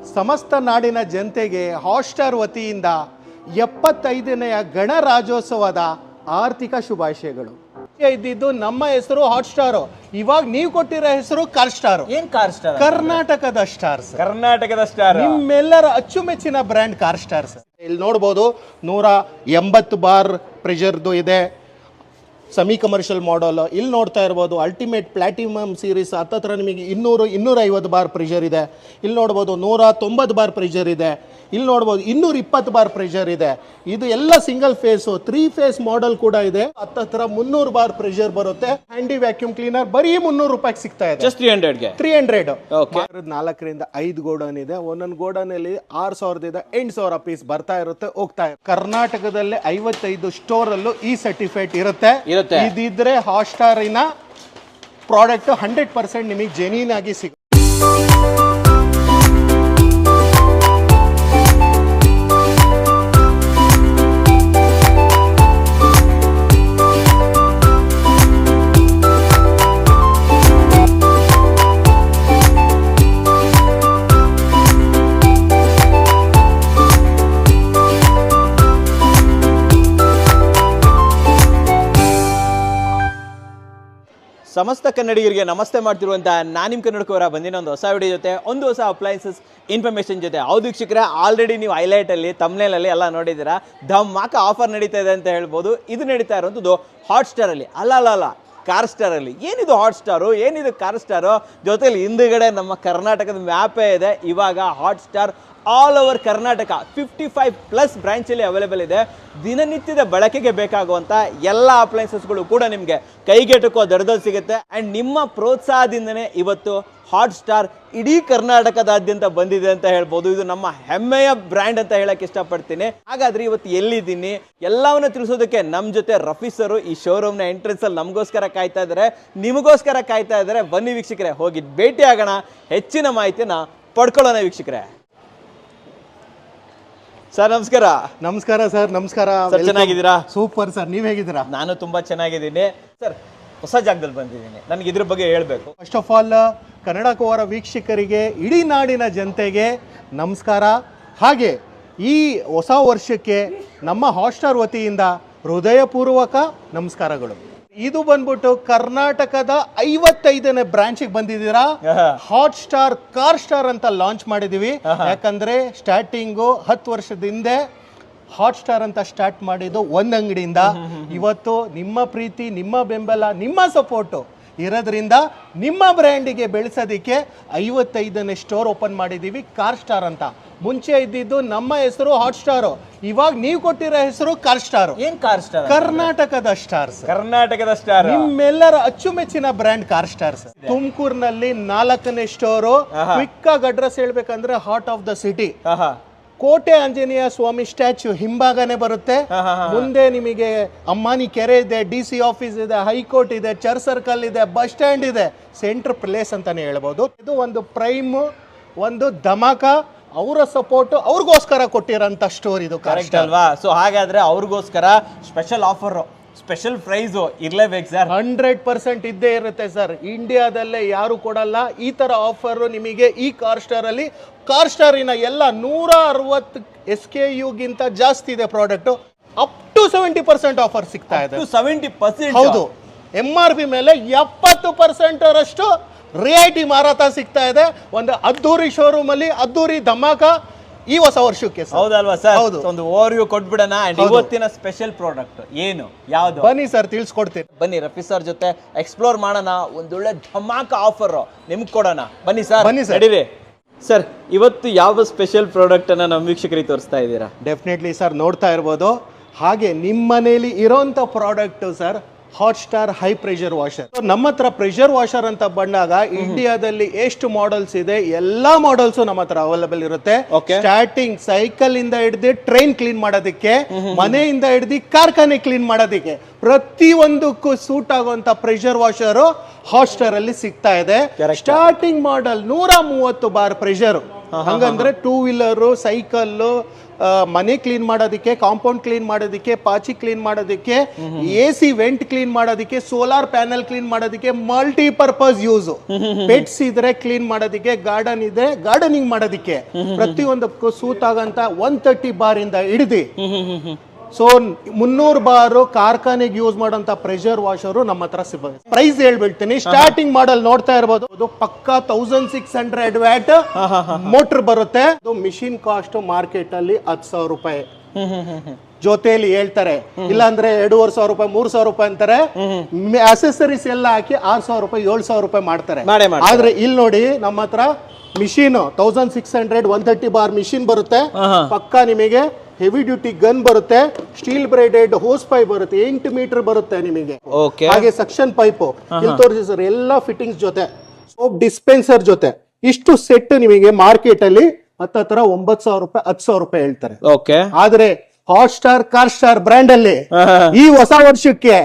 ಸಮಸ್ತ ನಾಡಿನ ಜನತೆಗೆ ಹಾಟ್‌ಸ್ಟಾರ್ ವತಿಯಿಂದ 75ನೇಯ ಗಣರಾಜ್ಯೋತ್ಸವದ ಆರ್ಥಿಕ ಶುಭಾಶಯಗಳು. ಇದ್ದಿದ್ದು ನಮ್ಮ ಹೆಸರು ಹಾಟ್‌ಸ್ಟಾರ್, ಇವಾಗ ನೀವು ಕೊಟ್ಟಿರೋ ಹೆಸರು ಕಾರ್ ಸ್ಟಾರ್. ಏನ್ ಕಾರ್ ಸ್ಟಾರ್? ಕರ್ನಾಟಕದ ಸ್ಟಾರ್ ಸರ್. ಕರ್ನಾಟಕದ ಸ್ಟಾರ್, ನಿಮ್ಮೆಲ್ಲರ ಅಚ್ಚುಮೆಚ್ಚಿನ ಬ್ರ್ಯಾಂಡ್ ಕಾರ್ ಸ್ಟಾರ್ ಸರ್. ಇಲ್ಲಿ ನೋಡ್ಬೋದು 180 ಬಾರ್ ಪ್ರೆಷರ್ದು ಇದೆ, ಸೆಮಿ ಕಮರ್ಷಿಯಲ್ ಮಾಡಲ್. ಇಲ್ಲಿ ನೋಡ್ತಾ ಇರ್ಬೋದು ಅಲ್ಟಿಮೇಟ್ ಪ್ಲಾಟಿನಮ್ ಸೀರೀಸ್ ಹತ್ತತ್ರ ನಿಮಗೆ 250 ಬಾರ್ ಪ್ರೆಷರ್ ಇದೆ. ಇಲ್ಲಿ ನೋಡ್ಬೋದು 190 ಬಾರ್ ಪ್ರೆಷರ್ ಇದೆ. ಇಲ್ಲಿ ನೋಡ್ಬೋದು 220 ಬಾರ್ ಪ್ರೆಷರ್ ಇದೆ. ಇದು ಎಲ್ಲ ಸಿಂಗಲ್ ಫೇಸು, 3 ಫೇಸ್ ಮಾಡಲ್ ಕೂಡ ಇದೆ. ಹತ್ತತ್ರ 300 ಬಾರ್ ಪ್ರೆಷರ್ ಬರುತ್ತೆ. ಹ್ಯಾಂಡಿ ವ್ಯಾಕ್ಯೂಮ್ ಕ್ಲೀನರ್ ಬರೀ 300 ರೂಪಾಯಿಗೆ ಸಿಗ್ತಾ ಇದೆ. ಜಸ್ಟ್ 300ಗೆ 300. 4ರಿಂದ 5 ಗೋಡನ್ ಇದೆ. ಒಂದೊಂದು ಗೋಡನ್ ಅಲ್ಲಿ 6000ದಿಂದ 8000 ಪೀಸ್ ಬರ್ತಾ ಇರುತ್ತೆ, ಹೋಗ್ತಾ ಇರುತ್ತೆ. ಕರ್ನಾಟಕದಲ್ಲಿ 55 ಸ್ಟೋರ್ ಅಲ್ಲೂ ಈ ಸರ್ಟಿಫೈಡ್ ಇರುತ್ತೆ. ಇದಿದ್ರೆ ಹಾಟ್‌ಸ್ಟಾರಿನ ಪ್ರಾಡಕ್ಟ್ 100% ನಿಮಗೆ ಜೆನ್ಯೂನ್ ಆಗಿ ಸಿಗುತ್ತೆ. ಸಮಸ್ತ ಕನ್ನಡಿಗರಿಗೆ ನಮಸ್ತೆ ಮಾಡ್ತಿರುವಂಥ ನಾನು ನಿಮ್ಮ ಕನ್ನಡಕವರ ಬಂದಿನ ಒಂದು ಹೊಸ ವಿಡಿಯೋ ಜೊತೆ, ಒಂದು ಹೊಸ ಅಪ್ಲೈನ್ಸಸ್ ಇನ್ಫಾರ್ಮೇಷನ್ ಜೊತೆ. ಹೌದು ವೀಕ್ಷಕರೇ, ಆಲ್ರೆಡಿ ನೀವು ಹೈಲೈಟಲ್ಲಿ ತಮ್ನೇಲಲ್ಲಿ ಎಲ್ಲ ನೋಡಿದ್ದೀರಾ, ಧಮಾಕ ಆಫರ್ ನಡೀತಾ ಇದೆ ಅಂತ ಹೇಳ್ಬೋದು. ಇದು ನಡೀತಾ ಇರುವಂಥದ್ದು ಹಾಟ್‌ಸ್ಟಾರಲ್ಲಿ, ಅಲ್ಲ ಕಾರ್ ಸ್ಟಾರಲ್ಲಿ. ಏನಿದು ಹಾಟ್‌ಸ್ಟಾರು, ಏನಿದು ಕಾರ್ ಸ್ಟಾರು, ಜೊತೆಲಿ ಹಿಂದುಗಡೆ ನಮ್ಮ ಕರ್ನಾಟಕದ ಮ್ಯಾಪೇ ಇದೆ. ಇವಾಗ ಹಾಟ್‌ಸ್ಟಾರ್ ಆಲ್ ಓವರ್ ಕರ್ನಾಟಕ 55+ ಬ್ರಾಂಚಲ್ಲಿ ಅವೈಲೇಬಲ್ ಇದೆ. ದಿನನಿತ್ಯದ ಬಳಕೆಗೆ ಬೇಕಾಗುವಂಥ ಎಲ್ಲ ಅಪ್ಲೈನ್ಸಸ್ಗಳು ಕೂಡ ನಿಮಗೆ ಕೈಗೆಟುಕೋ ದರದಲ್ಲಿ ಸಿಗುತ್ತೆ. ಆ್ಯಂಡ್ ನಿಮ್ಮ ಪ್ರೋತ್ಸಾಹದಿಂದನೇ ಇವತ್ತು ಹಾಟ್‌ಸ್ಟಾರ್ ಇಡೀ ಕರ್ನಾಟಕದಾದ್ಯಂತ ಬಂದಿದೆ ಅಂತ ಹೇಳ್ಬೋದು. ಇದು ನಮ್ಮ ಹೆಮ್ಮೆಯ ಬ್ರ್ಯಾಂಡ್ ಅಂತ ಹೇಳಕ್ಕೆ ಇಷ್ಟಪಡ್ತೀನಿ. ಹಾಗಾದ್ರೆ ಇವತ್ತು ಎಲ್ಲಿದ್ದೀನಿ ಎಲ್ಲವನ್ನ ತಿಳಿಸೋದಕ್ಕೆ ನಮ್ಮ ಜೊತೆ ರಫಿ ಸರ್ ಈ ಶೋರೂಮ್ನ ಎಂಟ್ರೆನ್ಸ್ ಅಲ್ಲಿ ನಮಗೋಸ್ಕರ ಕಾಯ್ತಾ ಇದ್ದಾರೆ, ನಿಮಗೋಸ್ಕರ ಕಾಯ್ತಾ ಇದ್ದಾರೆ. ಬನ್ನಿ ವೀಕ್ಷಕರೇ, ಹೋಗಿ ಭೇಟಿ ಆಗೋಣ, ಹೆಚ್ಚಿನ ಮಾಹಿತಿನ ಪಡ್ಕೊಳ್ಳೋಣ ವೀಕ್ಷಕರೇ. ಸರ್ ನಮಸ್ಕಾರ. ನಮಸ್ಕಾರ ಸರ್. ನಮಸ್ಕಾರ. ಚೆನ್ನಾಗಿದ್ದೀರಾ? ಸೂಪರ್ ಸರ್, ನೀವ್ ಹೇಗಿದ್ದೀರಾ? ನಾನು ತುಂಬಾ ಚೆನ್ನಾಗಿದ್ದೀನಿ ಸರ್. ಹೊಸ ಜಾಗದಲ್ಲಿ ಬಂದಿದ್ದೀನಿ, ನನಗೆ ಇದ್ರ ಬಗ್ಗೆ ಹೇಳ್ಬೇಕು. ಫಸ್ಟ್ ಆಫ್ ಆಲ್ ಕನ್ನಡಕವರ ವೀಕ್ಷಕರಿಗೆ, ಇಡೀ ನಾಡಿನ ಜನತೆಗೆ ನಮಸ್ಕಾರ. ಹಾಗೆ ಈ ಹೊಸ ವರ್ಷಕ್ಕೆ ನಮ್ಮ ಹಾಟ್‌ಸ್ಟಾರ್ ವತಿಯಿಂದ ಹೃದಯಪೂರ್ವಕ ನಮಸ್ಕಾರಗಳು. ಇದು ಬಂದ್ಬಿಟ್ಟು ಕರ್ನಾಟಕದ 55ನೇ ಬ್ರಾಂಚಿಗೆ ಬಂದಿದ್ದೀರಾ. ಹಾಟ್‌ಸ್ಟಾರ್ ಕಾರ್ ಸ್ಟಾರ್ ಅಂತ ಲಾಂಚ್ ಮಾಡಿದೀವಿ. ಯಾಕಂದ್ರೆ ಸ್ಟಾರ್ಟಿಂಗು 10 ವರ್ಷದ ಹಿಂದೆ ಹಾಟ್‌ಸ್ಟಾರ್ ಅಂತ ಸ್ಟಾರ್ಟ್ ಮಾಡಿದ್ದು ಒಂದು ಅಂಗಡಿಯಿಂದ. ಇವತ್ತು ನಿಮ್ಮ ಪ್ರೀತಿ, ನಿಮ್ಮ ಬೆಂಬಲ, ನಿಮ್ಮ ಸಪೋರ್ಟು ಇರೋದ್ರಿಂದ ನಿಮ್ಮ ಬ್ರ್ಯಾಂಡಿಗೆ ಬೆಳೆಸೋದಕ್ಕೆ 55ನೇ ಸ್ಟೋರ್ ಓಪನ್ ಮಾಡಿದ್ದೀವಿ, ಕಾರ್ ಸ್ಟಾರ್ ಅಂತ. ಮುಂಚೆ ಇದ್ದಿದ್ದು ನಮ್ಮ ಹೆಸರು ಹಾಟ್‌ಸ್ಟಾರ್, ಇವಾಗ ನೀವು ಕೊಟ್ಟಿರೋ ಹೆಸರು ಕಾರ್ ಸ್ಟಾರ್. ಏನ್ ಕಾರ್ ಸ್ಟಾರ್? ಕರ್ನಾಟಕದ ಸ್ಟಾರ್. ಕರ್ನಾಟಕದ ಸ್ಟಾರ್, ನಿಮ್ಮೆಲ್ಲರ ಅಚ್ಚುಮೆಚ್ಚಿನ ಬ್ರ್ಯಾಂಡ್ ಕಾರ್ ಸ್ಟಾರ್. ತುಮಕೂರಿನಲ್ಲಿ 4ನೇ ಸ್ಟೋರು. ಕ್ವಿಕ್ ಆಗಿ ಅಡ್ರೆಸ್ ಹೇಳ್ಬೇಕಂದ್ರೆ ಹಾರ್ಟ್ ಆಫ್ ದ ಸಿಟಿ, ಕೋಟೆ ಆಂಜನೇಯ ಸ್ವಾಮಿ ಸ್ಟ್ಯಾಚ್ಯೂ ಹಿಂಭಾಗನೆ ಬರುತ್ತೆ. ಮುಂದೆ ನಿಮಗೆ ಅಮ್ಮಾನಿ ಕೆರೆ ಇದೆ, DC ಆಫೀಸ್ ಇದೆ, ಹೈಕೋರ್ಟ್ ಇದೆ, ಚರ್ಚ್ ಸರ್ಕಲ್ ಇದೆ, ಬಸ್ ಸ್ಟ್ಯಾಂಡ್ ಇದೆ. ಸೆಂಟ್ರ್ ಪ್ಲೇಸ್ ಅಂತಾನೆ ಹೇಳ್ಬೋದು. ಇದು ಒಂದು ಪ್ರೈಮ್, ಒಂದು ಧಮಾಕ. ಅವರ ಸಪೋರ್ಟ್ ಅವ್ರಿಗೋಸ್ಕರ ಕೊಟ್ಟಿರೋಂಥ ಸ್ಟೋರ್ ಇದು, ಕರೆಕ್ಟ್ ಅಲ್ವಾ? ಸೊ ಹಾಗಾದ್ರೆ ಅವ್ರಿಗೋಸ್ಕರ ಸ್ಪೆಷಲ್ ಆಫರ್, ಸ್ಪೆಷಲ್ ಪ್ರೈಸ್ ಇರ್ಲೇಬೇಕು ಸರ್. 100% ಇದ್ದೇ ಇರುತ್ತೆ ಸರ್. ಇಂಡಿಯಾದಲ್ಲೇ ಯಾರು ಕೊಡಲ್ಲ ಈ ತರ ಆಫರ್ ನಿಮಗೆ. ಈ ಕಾರ್ ಸ್ಟಾರ್ ಅಲ್ಲಿ, ಕಾರ್ ಸ್ಟಾರಿನ ಎಲ್ಲ 160 SKUಗಿಂತ ಜಾಸ್ತಿ ಇದೆ ಪ್ರಾಡಕ್ಟ್. ಅಪ್ ಟು 70% ಆಫರ್ ಸಿಗ್ತಾ ಇದೆ. 70%? ಹೌದು. MRP ಮೇಲೆ 70% ರಷ್ಟು ರಿಯಾಯಿತಿ ಮಾರಾಟ ಸಿಗ್ತಾ ಇದೆ. ಒಂದು ಅದ್ದೂರಿ ಶೋರೂಮ್ ಅಲ್ಲಿ ಅದ್ದೂರಿ ಧಮಾಕ ಈ ಹೊಸ ವರ್ಷಕ್ಕೆ. ಹೌದಲ್ವಾ ಸರ್? ಒಂದು ಓವರ್ವ್ಯೂ ಕೊಟ್ಬಿಡೋಣ. ಇವತ್ತಿನ ಸ್ಪೆಷಲ್ ಪ್ರಾಡಕ್ಟ್ ಏನು, ಯಾವ್ದು? ಬನ್ನಿ ಸರ್, ತಿಳಿಸ್ಕೊಡ್ತೀನಿ. ಬನ್ನಿ ರಫಿ ಸರ್ ಜೊತೆ ಎಕ್ಸ್ಪ್ಲೋರ್ ಮಾಡೋಣ. ಒಂದೊಳ್ಳೆ ಧಮಾಕ ಆಫರ್ ನಿಮ್ಗೆ ಕೊಡೋಣ. ಬನ್ನಿ ಸರ್. ಬನ್ನಿ ಸರ್. ನಡೀರಿ ಸರ್. ಇವತ್ತು ಯಾವ ಸ್ಪೆಷಲ್ ಪ್ರಾಡಕ್ಟ್ ಅನ್ನ ನಮ್ಮ ವೀಕ್ಷಕರಿಗೆ ತೋರಿಸ್ತಾ ಇದ್ದೀರಾ? ಡೆಫಿನೆಟ್ಲಿ ಸರ್, ನೋಡ್ತಾ ಇರ್ಬೋದು. ಹಾಗೆ ನಿಮ್ಮ ಮನೆಯಲ್ಲಿ ಇರೋಂಥ product sir, Hotstar high pressure washer. ನಮ್ಮ ಹತ್ರ ಪ್ರೆಷರ್ ವಾಷರ್ ಅಂತ ಬಂದಾಗ ಇಂಡಿಯಾದಲ್ಲಿ ಎಷ್ಟು ಮಾಡೆಲ್ಸ್ ಇದೆ, ಎಲ್ಲಾ ಮಾಡೆಲ್ಸ್ ನಮ್ಮ ಹತ್ರ ಅವೈಲೇಬಲ್ ಇರುತ್ತೆ. ಸ್ಟಾರ್ಟಿಂಗ್ ಸೈಕಲ್ ಇಂದ ಹಿಡಿದು ಟ್ರೈನ್ ಕ್ಲೀನ್ ಮಾಡೋದಕ್ಕೆ, ಮನೆಯಿಂದ ಹಿಡಿದು ಕಾರ್ಖಾನೆ ಕ್ಲೀನ್ ಮಾಡೋದಕ್ಕೆ, ಪ್ರತಿಯೊಂದಕ್ಕೂ ಸೂಟ್ ಆಗುವಂತ ಪ್ರೆಷರ್ ವಾಷರ್ ಹಾಟ್‌ಸ್ಟಾರ್ ಅಲ್ಲಿ ಸಿಗ್ತಾ ಇದೆ. ಸ್ಟಾರ್ಟಿಂಗ್ ಮಾಡೆಲ್ 130 ಬಾರ್ ಪ್ರೆಷರ್ ಹಂಗಂದ್ರೆ ಟೂ ವೀಲರು, ಸೈಕಲ್ಲು, ಮನೆ ಕ್ಲೀನ್ ಮಾಡೋದಕ್ಕೆ, ಕಾಂಪೌಂಡ್ ಕ್ಲೀನ್ ಮಾಡೋದಕ್ಕೆ, ಪಾಚಿ ಕ್ಲೀನ್ ಮಾಡೋದಕ್ಕೆ, AC ವೆಂಟ್ ಕ್ಲೀನ್ ಮಾಡೋದಕ್ಕೆ, ಸೋಲಾರ್ ಪ್ಯಾನಲ್ ಕ್ಲೀನ್ ಮಾಡೋದಕ್ಕೆ, ಮಲ್ಟಿಪರ್ಪಸ್ ಯೂಸ್. ಪೆಟ್ಸ್ ಇದ್ರೆ ಕ್ಲೀನ್ ಮಾಡೋದಕ್ಕೆ, ಗಾರ್ಡನ್ ಇದ್ರೆ ಗಾರ್ಡನಿಂಗ್ ಮಾಡೋದಕ್ಕೆ, ಪ್ರತಿಯೊಂದಕ್ಕೂ ಸೂಟ್ ಆಗಂತ 130 ಬಾರ್ ಇಂದ ಹಿಡಿದು ಸೊ 300 ಬಾರು ಕಾರ್ಖಾನೆಗೆ ಯೂಸ್ ಮಾಡೋಂತ ಪ್ರೆಷರ್ ವಾಷರು ನಮ್ಮ ಹತ್ರ ಸಿಗುತ್ತೆ. ಪ್ರೈಸ್ ಹೇಳ್ಬಿಡ್ತೀನಿ. ಸ್ಟಾರ್ಟಿಂಗ್ ಮಾಡಲ್ ನೋಡ್ತಾ ಇರಬಹುದು, ಅದು ಪಕ್ಕಾ 1600 ವ್ಯಾಟ್ ಮೋಟರ್ ಬರುತ್ತೆ. ಮಿಷಿನ್ ಕಾಸ್ಟ್ ಮಾರ್ಕೆಟ್ ಅಲ್ಲಿ 10,000 ರೂಪಾಯಿ ಜೊತೆಲಿ ಹೇಳ್ತಾರೆ, ಇಲ್ಲಾಂದ್ರೆ 2,500 ರೂಪಾಯಿ 3,000 ರೂಪಾಯಿ ಅಂತಾರೆ. ಅಸೆಸರೀಸ್ ಎಲ್ಲ ಹಾಕಿ 6,000 ರೂಪಾಯಿ 7,000 ರೂಪಾಯಿ ಮಾಡ್ತಾರೆ. ಆದ್ರೆ ಇಲ್ಲಿ ನೋಡಿ ನಮ್ಮ ಹತ್ರ ಮಿಷಿನ್ 1600 130 ಬಾರ್ ಮಿಷಿನ್ ಬರುತ್ತೆ. ಪಕ್ಕಾ ನಿಮಗೆ ಹೆವಿ ಡ್ಯೂಟಿ ಗನ್ ಬರುತ್ತೆ, ಸ್ಟೀಲ್ ಬ್ರೇಡೆಡ್ ಹೋಸ್ ಪೈಪ್ ಬರುತ್ತೆ, 8 ಮೀಟರ್ ಬರುತ್ತೆ ನಿಮಗೆ. ಹಾಗೆ ಸಕ್ಷನ್ ಪೈಪ್ ಇಲ್ಲಿ ತೋರಿಸಿ ಸರ್, ಎಲ್ಲ ಫಿಟ್ಟಿಂಗ್ಸ್ ಜೊತೆ ಸೋಪ್ ಡಿಸ್ಪೆನ್ಸರ್ ಜೊತೆ ಇಷ್ಟು ಸೆಟ್ ನಿಮಗೆ ಮಾರ್ಕೆಟ್ ಅಲ್ಲಿ ಹತ್ರ 9,000 ರೂಪಾಯಿ 10,000 ರೂಪಾಯಿ ಹೇಳ್ತಾರೆ. ಆದ್ರೆ hot star car star brand ಅಲ್ಲಿ ಈ ಹೊಸ ವರ್ಷಕ್ಕೆ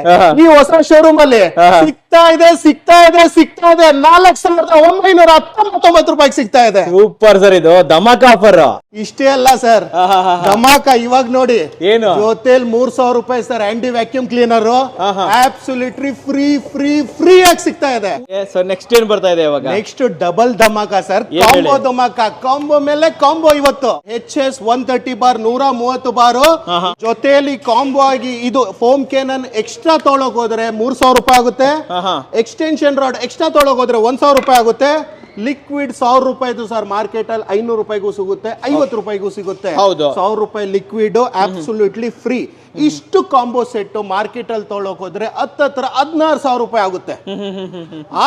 ಈ ಹೊಸ ಶೋರೂಮ್ ಅಲ್ಲಿ ಸಿಗ್ತಾ ಇದೆ 4,919 ರೂಪಾಯಿಗೆ ಸಿಗ್ತಾ ಇದೆ. ಸೂಪರ್ ಸರ್, ಇದು ಧಮಾಕ ಆಫರ್. ಇಷ್ಟೇ ಅಲ್ಲ ಸರ್, ಧಮಾಕ ಇವಾಗ ನೋಡಿ ಏನು ಜೊತೆಲಿ 3,000 ರೂಪಾಯಿ sir anti vacuum cleaner absolutely free ಆಗಿ ಸಿಗ್ತಾ ಇದೆ. ನೆಕ್ಸ್ಟ್ ಏನ್ ಬರ್ತಾ ಇದೆ ಇವಾಗ? ನೆಕ್ಸ್ಟ್ ಡಬಲ್ ಧಮಾಕ ಸರ್, ಕಾಂಬೋ ಧಮಾಕ. ಕಾಂಬೋ ಮೇಲೆ ಕಾಂಬೋ ಇವತ್ತು HS 130 ಬಾರ್ 130 ಬಾರು ಜೊತೆಲಿ ಕಾಂಬೋ ಆಗಿ ಇದು ಫೋಮ್ ಕೇನನ್ ಎಕ್ಸ್ಟ್ರಾ ತೊಳಕ್ ಹೋದ್ರೆ 3,000 ರೂಪಾಯಿ ಆಗುತ್ತೆ. ಎಕ್ಸ್ಟೆನ್ಷನ್ ರಾಡ್ ಎಕ್ಸ್ಟ್ರಾ ತೊಳಕ್ ಹೋದ್ರೆ 1,000 ರೂಪಾಯಿ ಆಗುತ್ತೆ. ಲಿಕ್ವಿಡ್ 1,000 ರೂಪಾಯಿದು ಸರ್ ಮಾರ್ಕೆಟ್ ಅಲ್ಲಿ 500 ರೂಪಾಯಿಗೂ ಸಿಗುತ್ತೆ, 50 ರೂಪಾಯಿಗೂ ಸಿಗುತ್ತೆ. 1,000 ರೂಪಾಯಿ ಲಿಕ್ವಿಡ್ ಅಬ್ಸಲ್ಯೂಟ್ಲಿ ಫ್ರೀ. ಇಷ್ಟು ಕಾಂಬೋ ಸೆಟ್ ಮಾರ್ಕೆಟ್ ಅಲ್ಲಿ ತೊಳಕ್ ಹೋದ್ರೆ ಹತ್ರ 16,000 ರೂಪಾಯಿ ಆಗುತ್ತೆ.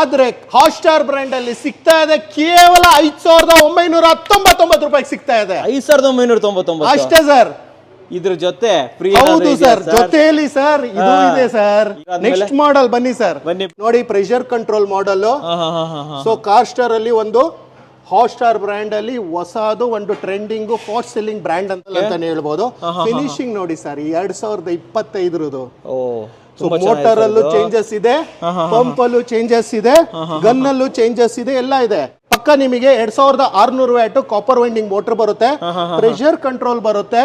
ಆದ್ರೆ ಹಾಟ್ ಸ್ಟಾರ್ ಬ್ರ್ಯಾಂಡ್ ಅಲ್ಲಿ ಸಿಗ್ತಾ ಇದೆ ಕೇವಲ 5,999 ರೂಪಾಯಿಗೆ ಸಿಗ್ತಾ ಇದೆ. 5,999 ಅಷ್ಟೇ ಸರ್. ಇದ್ರ ಜೊತೆ ಹೌದು ಸರ್, ಜೊತೆಯಲ್ಲಿ ಸರ್ ಇದು ಇದೆ ಸರ್. ನೆಕ್ಸ್ಟ್ ಮಾಡೆಲ್ ಬನ್ನಿ ಸರ್, ನೋಡಿ pressure control model. So car star ಅಲ್ಲಿ ಒಂದು ಹಾಟ್ ಸ್ಟಾರ್ ಬ್ರ್ಯಾಂಡ್ ಅಲ್ಲಿ ಹೊಸದು ಒಂದು ಟ್ರೆಂಡಿಂಗ್ ಫಾಸ್ಟ್ ಸೆಲ್ಲಿಂಗ್ ಬ್ರ್ಯಾಂಡ್ ಅಂತಾನೆ ಹೇಳ್ಬೋದು. ಫಿನಿಶಿಂಗ್ ನೋಡಿ ಸರ್ 2025 ಸೊ ಮೋಟರ್ ಅಲ್ಲೂ ಚೇಂಜಸ್ ಇದೆ, ಪಂಪ್ ಅಲ್ಲೂ ಚೇಂಜಸ್ ಇದೆ, ಗನ್ ಅಲ್ಲೂ ಚೇಂಜಸ್ ಇದೆ, ಎಲ್ಲ ಇದೆ. ಪಕ್ಕ ನಿಮಗೆ 2,600 ವ್ಯಾಟ್ ಕಾಪರ್ ವೈಂಡಿಂಗ್ ಮೋಟರ್ ಬರುತ್ತೆ, ಪ್ರೆಷರ್ ಕಂಟ್ರೋಲ್ ಬರುತ್ತೆ.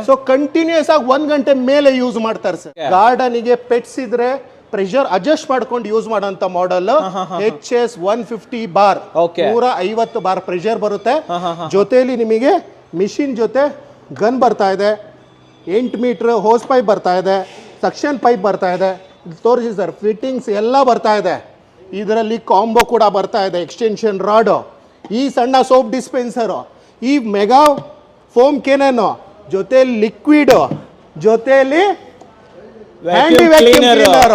ಸೊ ಕಂಟಿನ್ಯೂಸ್ ಆಗಿ 1 ಗಂಟೆ ಮೇಲೆ ಯೂಸ್ ಮಾಡ್ತಾರೆ ಸರ್. ಗಾರ್ಡನ್ ಗೆ ಪೆಟ್ಸ್ ಇದ್ರೆ ಪ್ರೆಷರ್ ಅಡ್ಜಸ್ಟ್ ಮಾಡ್ಕೊಂಡು ಯೂಸ್ ಮಾಡೋಂತ model HS 150 bar 150 bar pressure ಬರುತ್ತೆ. ಜೊತೆಲಿ ನಿಮಗೆ ಮಿಷಿನ್ ಜೊತೆ ಗನ್ ಬರ್ತಾ ಇದೆ, 8 ಮೀಟರ್ ಹೋಸ್ ಪೈಪ್ ಬರ್ತಾ ಇದೆ, ಸಕ್ಷನ್ ಪೈಪ್ ಬರ್ತಾ ಇದೆ. ತೋರಿಸಿ ಸರ್, ಫಿಟ್ಟಿಂಗ್ಸ್ ಎಲ್ಲ ಬರ್ತಾ ಇದೆ. ಇದರಲ್ಲಿ ಕಾಂಬೋ ಕೂಡ ಬರ್ತಾ ಇದೆ, ಎಕ್ಸ್ಟೆನ್ಷನ್ ರಾಡ್, ಈ ಸಣ್ಣ ಸೋಪ್ ಡಿಸ್ಪೆನ್ಸರ್, ಈ ಮೆಗಾ ಫೋಮ್ ಕೆನನ್, ಜೊತೆಲಿ ಲಿಕ್ವಿಡ್, ಜೊತೆಲಿ ಹ್ಯಾಂಡಿ ವ್ಯಾಕ್ಯೂಮ್ ಕ್ಲೀನರ್.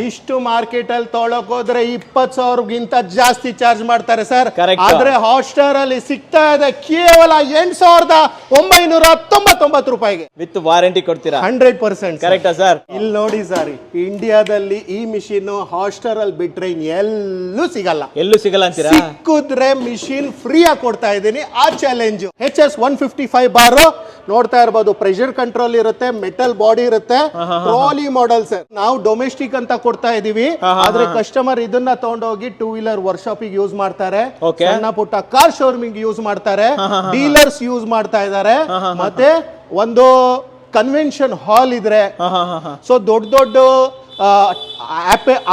ಇಷ್ಟು ಮಾರ್ಕೆಟ್ ಅಲ್ಲಿ ತೊಳಕ್ ಹೋದ್ರೆ 20,000ಗಿಂತ ಜಾಸ್ತಿ ಚಾರ್ಜ್ ಮಾಡ್ತಾರೆ ಸರ್. ಆದ್ರೆ ಹಾಟ್ ಸ್ಟಾರ್ ಅಲ್ಲಿ ಸಿಗ್ತಾ ಇದೆ ಕೇವಲ 8,999 ರೂಪಾಯಿಗೆ ವಿತ್ ವಾರಂಟಿ ಕೊಡ್ತೀರಾ? 100% ಕರೆಕ್ಟಾ ಸರ್? ಇಲ್ಲಿ ನೋಡಿ ಸರ್, ಇಂಡಿಯಾದಲ್ಲಿ ಈ ಮಿಷಿನ್ ಹಾಟ್ ಸ್ಟಾರ್ ಅಲ್ಲಿ ಬಿಟ್ರೆ ಎಲ್ಲೂ ಸಿಗಲ್ಲ ಅಂತೀರಾ? ಸಿಕ್ಕಿದ್ರೆ ಮಿಷಿನ್ ಫ್ರೀ ಆಗಿ ಕೊಡ್ತಾ ಇದ್ದೀನಿ. ಆ ಚಾಲೆಂಜ್ HS 155 ಬಾರ್ ನೋಡ್ತಾ ಇರಬಹುದು. ಪ್ರೆಷರ್ ಕಂಟ್ರೋಲ್ ಇರುತ್ತೆ, ಮೆಟಲ್ ಬಾಡಿ ಇರುತ್ತೆ, ಟ್ರಾಲಿ ಮಾಡೆಲ್ ಸರ್. ನಾವು ಡೊಮೆಸ್ಟಿಕ್ ಅಂತ ಕೊಡ್ತಾ ಇದೀವಿ, ಆದ್ರೆ ಕಸ್ಟಮರ್ ಇದನ್ನ ತಗೊಂಡೋಗಿ 2 ವೀಲರ್ ವರ್ಕ್ಶಾಪ್ ಯೂಸ್ ಮಾಡ್ತಾರೆ, ಸಣ್ಣ ಪುಟ್ಟ ಕಾರ್ ಶೋರೂಮಿಂಗ್ ಯೂಸ್ ಮಾಡ್ತಾರೆ, ಡೀಲರ್ಸ್ ಯೂಸ್ ಮಾಡ್ತಾ ಇದ್ದಾರೆ, ಮತ್ತೆ ಒಂದು ಕನ್ವೆನ್ಷನ್ ಹಾಲ್ ಇದ್ರೆ, ಸೊ ದೊಡ್ಡ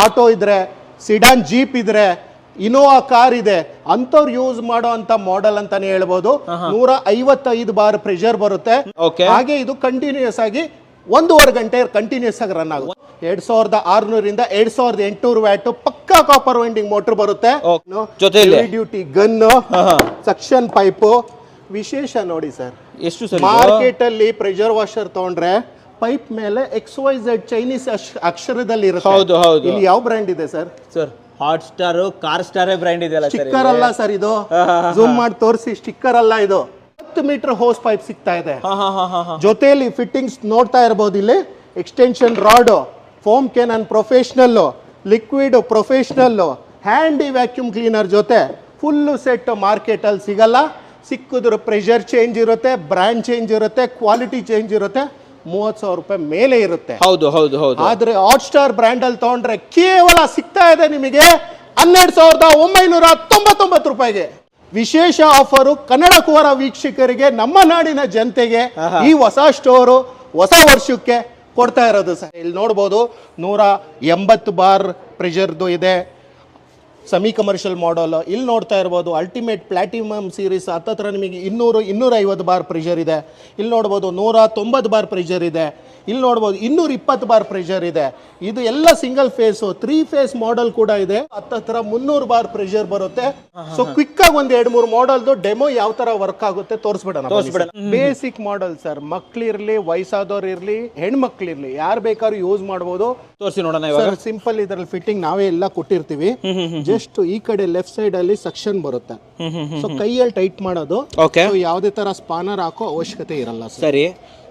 ಆಟೋ ಇದ್ರೆ, ಸಿಡಾನ್ ಜೀಪ್ ಇದ್ರೆ, ಇನೋವಾ ಕಾರ್ ಇದೆ, ಅಂತವ್ರು ಯೂಸ್ ಮಾಡೋ ಅಂತ ಮಾಡೆಲ್ ಅಂತಾನೆ ಹೇಳ್ಬೋದು. 155 ಬಾರ್ ಪ್ರೆಷರ್ ಬರುತ್ತೆ. ಹಾಗೆ ಇದು ಕಂಟಿನ್ಯೂಸ್ ಆಗಿ 1.5 ಗಂಟೆ ಕಂಟಿನ್ಯೂಸ್ ಆಗಿ ರನ್ ಆಗುತ್ತೆ. 2,600 ಇಂದ 2,800 ವ್ಯಾಟ್ ಪಕ್ಕಾ ಕಾಪರ್ ವೈಂಡಿಂಗ್ ಮೋಟರ್ ಬರುತ್ತೆ. Duty gun, suction pipe. ವಿಶೇಷ ನೋಡಿ ಸರ್, ಎಷ್ಟು ಮಾರ್ಕೆಟ್ ಅಲ್ಲಿ ಪ್ರೆಷರ್ ವಾಷರ್ ತಗೊಂಡ್ರೆ ಪೈಪ್ ಮೇಲೆ XYZ ಚೈನೀಸ್ ಅಕ್ಷರದಲ್ಲಿ ಇರುತ್ತೆ. ಇಲ್ಲಿ ಯಾವ ಬ್ರ್ಯಾಂಡ್ ಇದೆ sir? Hot star car star brand ಇದೆ. ಸ್ಟಿಕ್ಕರ್ ಅಲ್ಲ ಸರ್ ಇದು, ಜೂಮ್ ಮಾಡಿ ತೋರಿಸಿ, ಸ್ಟಿಕ್ಕರ್ ಅಲ್ಲ ಇದು. 10 ಮೀಟರ್ ಹೋಸ್ ಪೈಪ್ ಸಿಗ್ತಾ ಇದೆ. ಜೊತೆಯಲ್ಲಿ ಫಿಟ್ಟಿಂಗ್ಸ್ ನೋಡ್ತಾ ಇರಬಹುದು. ಇಲ್ಲಿ extension rod, foam cannon professional, liquid professional, handy vacuum cleaner ಜೊತೆ ಫುಲ್ ಸೆಟ್ ಮಾರ್ಕೆಟ್ ಅಲ್ಲಿ ಸಿಗಲ್ಲ. ಸಿಕ್ಕಿದ್ರೆ ಪ್ರೆಷರ್ ಚೇಂಜ್ ಇರುತ್ತೆ, ಬ್ರ್ಯಾಂಡ್ ಚೇಂಜ್ ಇರುತ್ತೆ, ಕ್ವಾಲಿಟಿ ಚೇಂಜ್ ಇರುತ್ತೆ, 30,000 ರೂಪಾಯಿ ಮೇಲೆ ಇರುತ್ತೆ. ಆದ್ರೆ ಹಾಟ್ ಸ್ಟಾರ್ ಬ್ರ್ಯಾಂಡ್ ಅಲ್ಲಿ ತಗೊಂಡ್ರೆ ಕೇವಲ ಸಿಗ್ತಾ ಇದೆ ನಿಮಗೆ 12,999 ರೂಪಾಯಿಗೆ. ವಿಶೇಷ ಆಫರು ಕನ್ನಡ ಕೋರ ವೀಕ್ಷಕರಿಗೆ, ನಮ್ಮ ನಾಡಿನ ಜನತೆಗೆ ಈ ಹೊಸ ಸ್ಟೋರು ಹೊಸ ವರ್ಷಕ್ಕೆ ಕೊಡ್ತಾ ಇರೋದು ಸರ್. ಇಲ್ಲಿ ನೋಡ್ಬೋದು 180 ಬಾರ್ ಪ್ರೆಷರ್ದು ಇದೆ, ಸೆಮಿ ಕಮರ್ಷಿಯಲ್ ಮಾಡಲ್. ಇಲ್ಲಿ ನೋಡ್ತಾ ಇರ್ಬೋದು ಅಲ್ಟಿಮೇಟ್ ಪ್ಲಾಟಿನಮ್ ಸೀರೀಸ್ ಹತ್ತತ್ರ ನಿಮಗೆ 250 ಬಾರ್ ಪ್ರೆಷರ್ ಇದೆ. ಇಲ್ಲಿ ನೋಡ್ಬೋದು 190 ಬಾರ್ ಪ್ರೆಷರ್ ಇದೆ. ಇಲ್ಲಿ ನೋಡ್ಬೋದು 220 ಬಾರ್ ಪ್ರೆಷರ್ ಇದೆ. ಇದು ಎಲ್ಲ ಸಿಂಗಲ್ ಫೇಸ್ 3 ಫೇಸ್ ಮಾಡೆಲ್ ಕೂಡ ಇದೆ. ಹತ್ತತ್ರ 300 ಬಾರ್ ಪ್ರೆಷರ್ ಬರುತ್ತೆ. ಸೊ ಕ್ವಿಕ್ ಆಗಿ ಒಂದ್ 2-3 ಮಾಡೆಲ್ದು ಡೆಮೋ ಯಾವ ತರ ವರ್ಕ್ ಆಗುತ್ತೆ ತೋರಿಸ್ಬಿಡೋಣ. ಬೇಸಿಕ್ ಮಾಡೆಲ್ ಸರ್, ಮಕ್ಳಿರ್ಲಿ ವಯಸ್ಸಾದವ್ರು ಇರ್ಲಿ ಹೆಣ್ಮಕ್ಳಿರ್ಲಿ ಯಾರು ಬೇಕಾದ್ರೂ ಯೂಸ್ ಮಾಡಬಹುದು. ತೋರಿಸಿ ನೋಡೋಣ ಇವಾಗ. ಸಿಂಪಲ್ ಇದ್ರಲ್ಲಿ ಫಿಟ್ಟಿಂಗ್ ನಾವೇ ಎಲ್ಲ ಕೊಟ್ಟಿರ್ತೀವಿ. ಜಸ್ಟ್ ಈ ಕಡೆ ಲೆಫ್ಟ್ ಸೈಡ್ ಅಲ್ಲಿ ಸೆಕ್ಷನ್ ಬರುತ್ತೆ. ಸೊ ಕೈಯಲ್ಲಿ ಟೈಟ್ ಮಾಡೋದು. ಓಕೆ. ಯಾವುದೇ ತರ ಸ್ಪಾನರ್ ಹಾಕೋ ಅವಶ್ಯಕತೆ ಇರಲ್ಲ ಸರ್. ಸರಿ.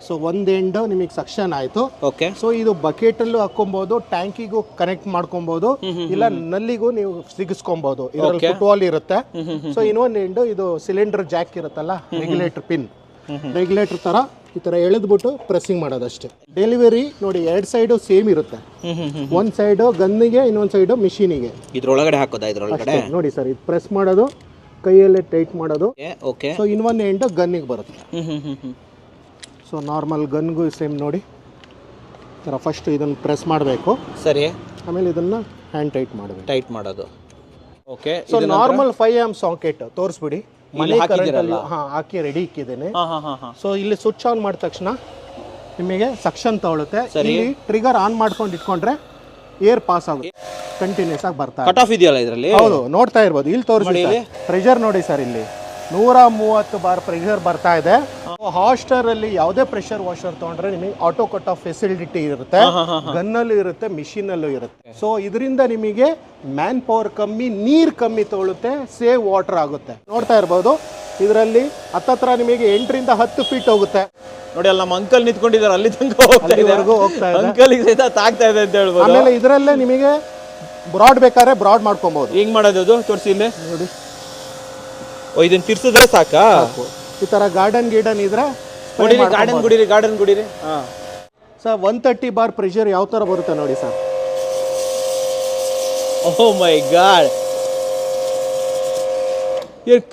ಸೊ ಒಂದ್ ಎಂಡ್ ನಿಮಗೆ ಸೆಕ್ಷನ್ ಆಯ್ತು. ಓಕೆ. ಸೊ ಇದು ಬಕೆಟ್ ಅಲ್ಲೂ ಹಾಕೊಬಹುದು, ಟ್ಯಾಂಕಿಗೂ ಕನೆಕ್ಟ್ ಮಾಡ್ಕೊಬಹುದು, ಇಲ್ಲ ನಲ್ಲಿಗೂ ನೀವು ಸಿಗಿಸ್ಕೊಬಹುದು. ಇದರಲ್ಲಿ ಫುಟ್ವಾಲ್ ಇರುತ್ತೆ. ಸೊ ಇನ್ನೊಂದ್ ಎಂಡ್ ಇದು ಸಿಲಿಂಡರ್ ಜಾಕ್ ಇರುತ್ತಲ್ಲ, ರೆಗ್ಯುಲೇಟರ್ ಪಿನ್, ರೆಗ್ಯುಲೇಟರ್ ತರ ಈ ತರ ಎಳೆದ್ಬಿಟ್ಟು ಪ್ರೆಸ್ಸಿಂಗ್ ಮಾಡೋದಷ್ಟೇ. ಡೆಲಿವರಿ ನೋಡಿ 2 ಸೈಡು ಸೇಮ್ ಇರುತ್ತೆ. ಒಂದ್ ಸೈಡ್ ಗನ್ನಿಗೆ, ಇನ್ನೊಂದ್ ಸೈಡ್ ಮಿಷಿನಿಗೆ. ಇದ್ರೊಳಗಡೆ ಹಾಕೋದಾ? ಇದ್ರೊಳಗಡೆ ನೋಡಿ ಸರ್, ಇದು ಪ್ರೆಸ್ ಮಾಡೋದು, ಕೈಯಲ್ಲೇ ಟೈಟ್ ಮಾಡೋದು. ಓಕೆ. ಸೊ ಇನ್ನೊಂದ್ ಎಂಡ್ ಗನ್ನಿಗೆ ಬರುತ್ತೆ. ಸೊ ನಾರ್ಮಲ್ ಗನ್ಗೂ ಸೇಮ್ ನೋಡಿ ಥರ ಫಸ್ಟ್ ಇದನ್ನು ಪ್ರೆಸ್ ಮಾಡಬೇಕು. ಸರಿ. ಆಮೇಲೆ ಇದನ್ನ ಹ್ಯಾಂಡ್ ಟೈಟ್ ಮಾಡಬೇಕು. ಟೈಟ್ ಮಾಡೋದು. Okay. So normal 5 amp socket ತೋರಿಸ್ಬಿಡಿ. ಮನೆ ಕರೆಂಟಲ್ಲಿ ಹಾಕಿ ರೆಡಿ ಇಕ್ಕಿದ್ದೇನೆ. ಸೊ ಇಲ್ಲಿ ಸ್ವಿಚ್ ಆನ್ ಮಾಡಿದ ತಕ್ಷಣ ನಿಮಗೆ ಸಕ್ಷನ್ ತಗೊಳುತ್ತೆ. ಇಲ್ಲಿ ಟ್ರಿಗರ್ ಆನ್ ಮಾಡ್ಕೊಂಡು ಇಟ್ಕೊಂಡ್ರೆ ಏರ್ ಪಾಸ್ ಆಗುತ್ತೆ, ಕಂಟಿನ್ಯೂಸ್ ಆಗಿ ಬರ್ತಾ ಕಟ್ ಆಫ್ ಇದೆಯಲ್ಲ ಇದರಲ್ಲಿ. ಹೌದು, ನೋಡ್ತಾ ಇರ್ಬೋದು. ಇಲ್ಲಿ ತೋರಿಸಿ ಪ್ರೆಷರ್ ನೋಡಿ ಸರ್, ಇಲ್ಲಿ 130 ಬಾರ್ ಪ್ರೆಷರ್ ಬರ್ತಾ ಇದೆ. ಹಾಸ್ಟರ್ ಅಲ್ಲಿ ಯಾವುದೇ ಪ್ರೆಷರ್ ವಾಷರ್ ತಗೊಂಡ್ರೆ ನಿಮಗೆ ಆಟೋ ಕಟ್ ಆಫ್ ಫೆಸಿಲಿಟಿ ಇರುತ್ತೆ, ಗನ್ನಲ್ಲೂ ಇರುತ್ತೆ, ಮಿಷಿನ್ ಅಲ್ಲೂ ಇರುತ್ತೆ. ಸೊ ಇದರಿಂದ ನಿಮಗೆ ಮ್ಯಾನ್ ಪವರ್ ಕಮ್ಮಿ, ನೀರ್ ಕಮ್ಮಿ ತಗೊಳುತ್ತೆ, ಸೇವ್ ವಾಟರ್ ಆಗುತ್ತೆ. ನೋಡ್ತಾ ಇರ್ಬೋದು ಇದರಲ್ಲಿ ಹತ್ತತ್ರ ನಿಮಗೆ 8 ರಿಂದ 10 ಫೀಟ್ ಹೋಗುತ್ತೆ. ನೋಡಿ ಅಲ್ಲಿ ನಮ್ಮ ಅಂಕಲ್ ನಿಂತ್ಕೊಂಡಿದ್ದಾರೆ, ಅಲ್ಲಿ ತನಕ ಹೋಗ್ತಾ ಇದೆ. ಅಂಕಲ್ ತಾಗ್ತಾ ಇದೆ ಅಂತ ಹೇಳ್ಬೋದು. ಆಮೇಲೆ ಇದರಲ್ಲೇ ನಿಮಗೆ ಬ್ರಾಡ್ ಬೇಕಾದ್ರೆ ಬ್ರಾಡ್ ಮಾಡ್ಕೊಬಹುದು. ಹೆಂಗ್ ಮಾಡೋದು ಅದು ತೋರಿಸಿ ಇಲ್ಲಿ ನೋಡಿ. ಇದನ್ನ ತಿರ್ಸಿದ್ರೆ ಸಾಕಾ? ಈ ತರ ಗಾರ್ಡನ್ ಇದ್ರೆ ಗಾರ್ಡನ್ ಗುಡಿರಿ. ಸರ್ 130 ಬಾರ್ ಪ್ರೆಷರ್ ಯಾವ ತರ ಬರುತ್ತೆ ನೋಡಿ ಸರ್. ಓ ಮೈ ಗಾಡ್,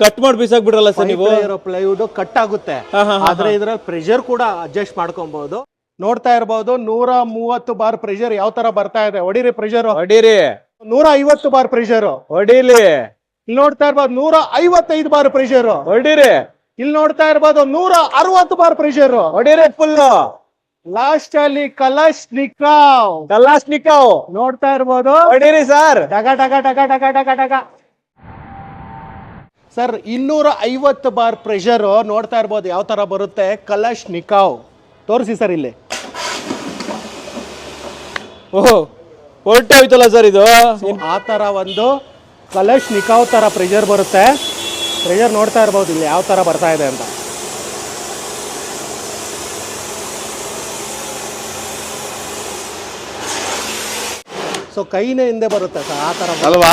ಕಟ್ ಮಾಡಿ ಬಿಸಾಕ್ಬಿಡ್ರಲ್ಲ ಸರ್ ನೀವು. ಪ್ಲೈವುಡ್ ಕಟ್ ಆಗುತ್ತೆ, ಆದ್ರೆ ಇದ್ರಲ್ಲಿ ಪ್ರೆಷರ್ ಕೂಡ ಅಡ್ಜಸ್ಟ್ ಮಾಡ್ಕೊಬಹುದು. ನೋಡ್ತಾ ಇರಬಹುದು 130 ಬಾರ್ ಪ್ರೆಷರ್ ಯಾವ ತರ ಬರ್ತಾ ಇದೆ. ಹೊಡಿರಿ ಪ್ರೆಷರ್, ಹೊಡಿರಿ. 150 ಬಾರ್ ಪ್ರೆಷರ್, ಹೊಡಿಲಿ. ಇಲ್ಲಿ ನೋಡ್ತಾ ಇರ್ಬೋದು 155 ಬಾರ್ ಪ್ರೆಷರ್, ಹೊಡಿರಿ. ಇಲ್ಲಿ ನೋಡ್ತಾ ಇರ್ಬೋದು 160 ಬಾರ್ ಪ್ರೆಷರ್, ಹೊಡಿರಿ ಫುಲ್. ಲಾಸ್ಟ್ ಅಲ್ಲಿ ಕಲಾಶ್ನಿಕಾವ್ ನೋಡ್ತಾ ಇರ್ಬೋದು, ಹೊಡಿರಿ ಸರ್. ಡಗ ಡಗ ಡಗ ಡಗ ಡಗ ಡಗ. ಸರ್ 250 ಬಾರ್ ಪ್ರೆಷರ್ ನೋಡ್ತಾ ಇರ್ಬೋದು ಯಾವ ತರ ಬರುತ್ತೆ. ಕಲಾಶ್ನಿಕಾವ್ ತೋರಿಸಿ ಸರ್ ಇಲ್ಲಿ. ಓಹ್, ಹೊರಟೆ ಹೋಯ್ತಲ್ಲ ಸರ್ ಇದು. ಆ ತರ ಒಂದು ಕಲಾಶ್ನಿಕಾವ್ ತರ ಪ್ರೆಷರ್ ಬರುತ್ತೆ. ಪ್ರೆಷರ್ ನೋಡ್ತಾ ಇರ್ಬೋದು ಇಲ್ಲಿ ಯಾವ ತರ ಬರ್ತಾ ಇದೆ ಅಂತ. ಸೊ ಕೈನೇ ಹಿಂದೆ ಬರುತ್ತೆ ಸರ್, ಆ ತರ ಅಲ್ವಾ?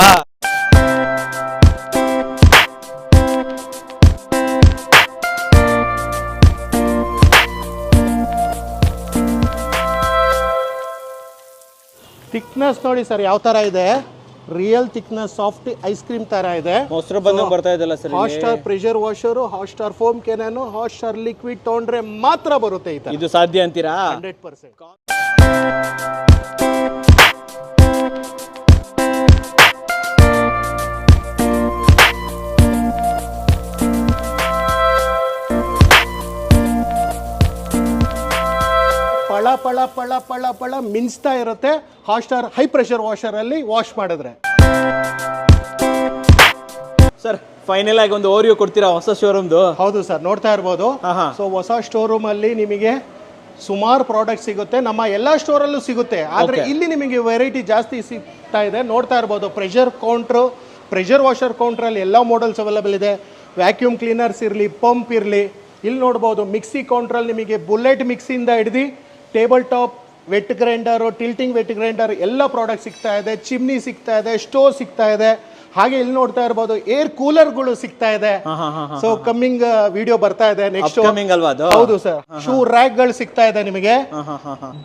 ಥಿಕ್ನೆಸ್ ನೋಡಿ ಸರ್ ಯಾವ ತರ ಇದೆ. Real thickness, soft ice cream ತರ ಇದೆ. ಮೊಸರು ಬಂದಂಗೆ ಬರ್ತಾ ಇದೆಲ್ಲ sir. Hotstar pressure washer, Hotstar foam cannon, Hotstar liquid ತಗೊಂಡ್ರೆ ಮಾತ್ರ ಬರುತ್ತೆ ಈ ತರ. ಇದು ಸಾಧ್ಯ ಅಂತೀರಾ? 100%. ಪಳ ಪಳ ಪಳ ಪಳ ಪಳ ಮಿಂಚ್ತಾ ಇರುತ್ತೆ ಹಾಟ್ಸ್ಟಾರ್ ಹೈ ಪ್ರೆಷರ್ ವಾಷರ್ ಅಲ್ಲಿ ವಾಶ್ ಮಾಡಿದ್ರೆ. ಸರ್ ಫೈನಲ್ ಆಗಿ ಒಂದು ಓರಿಯೋ ಕೊಡ್ತೀರಾ ಹೊಸ ಶೋರೂಮ್ದು? ಹೌದು ಸರ್, ನೋಡ್ತಾ ಇರ್ಬೋದು. ಸೊ ಹೊಸ ಶೋರೂಮ್ ಅಲ್ಲಿ ನಿಮಗೆ ಸುಮಾರು ಪ್ರಾಡಕ್ಟ್ ಸಿಗುತ್ತೆ, ನಮ್ಮ ಎಲ್ಲಾ ಸ್ಟೋರ್ ಅಲ್ಲೂ ಸಿಗುತ್ತೆ. ಆದ್ರೆ ಇಲ್ಲಿ ನಿಮಗೆ ವೆರೈಟಿ ಜಾಸ್ತಿ ಸಿಗ್ತಾ ಇದೆ. ನೋಡ್ತಾ ಇರ್ಬೋದು pressure counter, pressure washer counter ಅಲ್ಲಿ ಎಲ್ಲ ಮಾಡೆಲ್ಸ್ ಅವೈಲೇಬಲ್ ಇದೆ. ವ್ಯಾಕ್ಯೂಮ್ ಕ್ಲೀನರ್ಸ್ ಇರಲಿ, ಪಂಪ್ ಇರಲಿ. ಇಲ್ಲಿ ನೋಡ್ಬೋದು ಮಿಕ್ಸಿ ಕೌಂಟರ್ ಅಲ್ಲಿ ನಿಮಗೆ ಬುಲೆಟ್ ಮಿಕ್ಸಿಯಿಂದ ಹಿಡಿದು table top, wet grinder, tilting wet grinder ಎಲ್ಲ ಪ್ರಾಡಕ್ಟ್ ಸಿಗ್ತಾ ಇದೆ. ಚಿಮ್ನಿ ಸಿಗ್ತಾ ಇದೆ, ಸ್ಟೋವ್ ಸಿಗ್ತಾ ಇದೆ. ಹಾಗೆ ಇಲ್ಲಿ ನೋಡ್ತಾ ಇರಬಹುದು ಏರ್ ಕೂಲರ್ಗಳು ಸಿಗ್ತಾ ಇದೆ. ಸೊ ಕಮ್ಮಿಂಗ್ ವಿಡಿಯೋ ಬರ್ತಾ ಇದೆ ನೆಕ್ಸ್ಟ್. ಹೌದು ಸರ್. ಶೂ ರ್ಯಾಕ್ ಗಳು ಸಿಗ್ತಾ ಇದೆ ನಿಮಗೆ.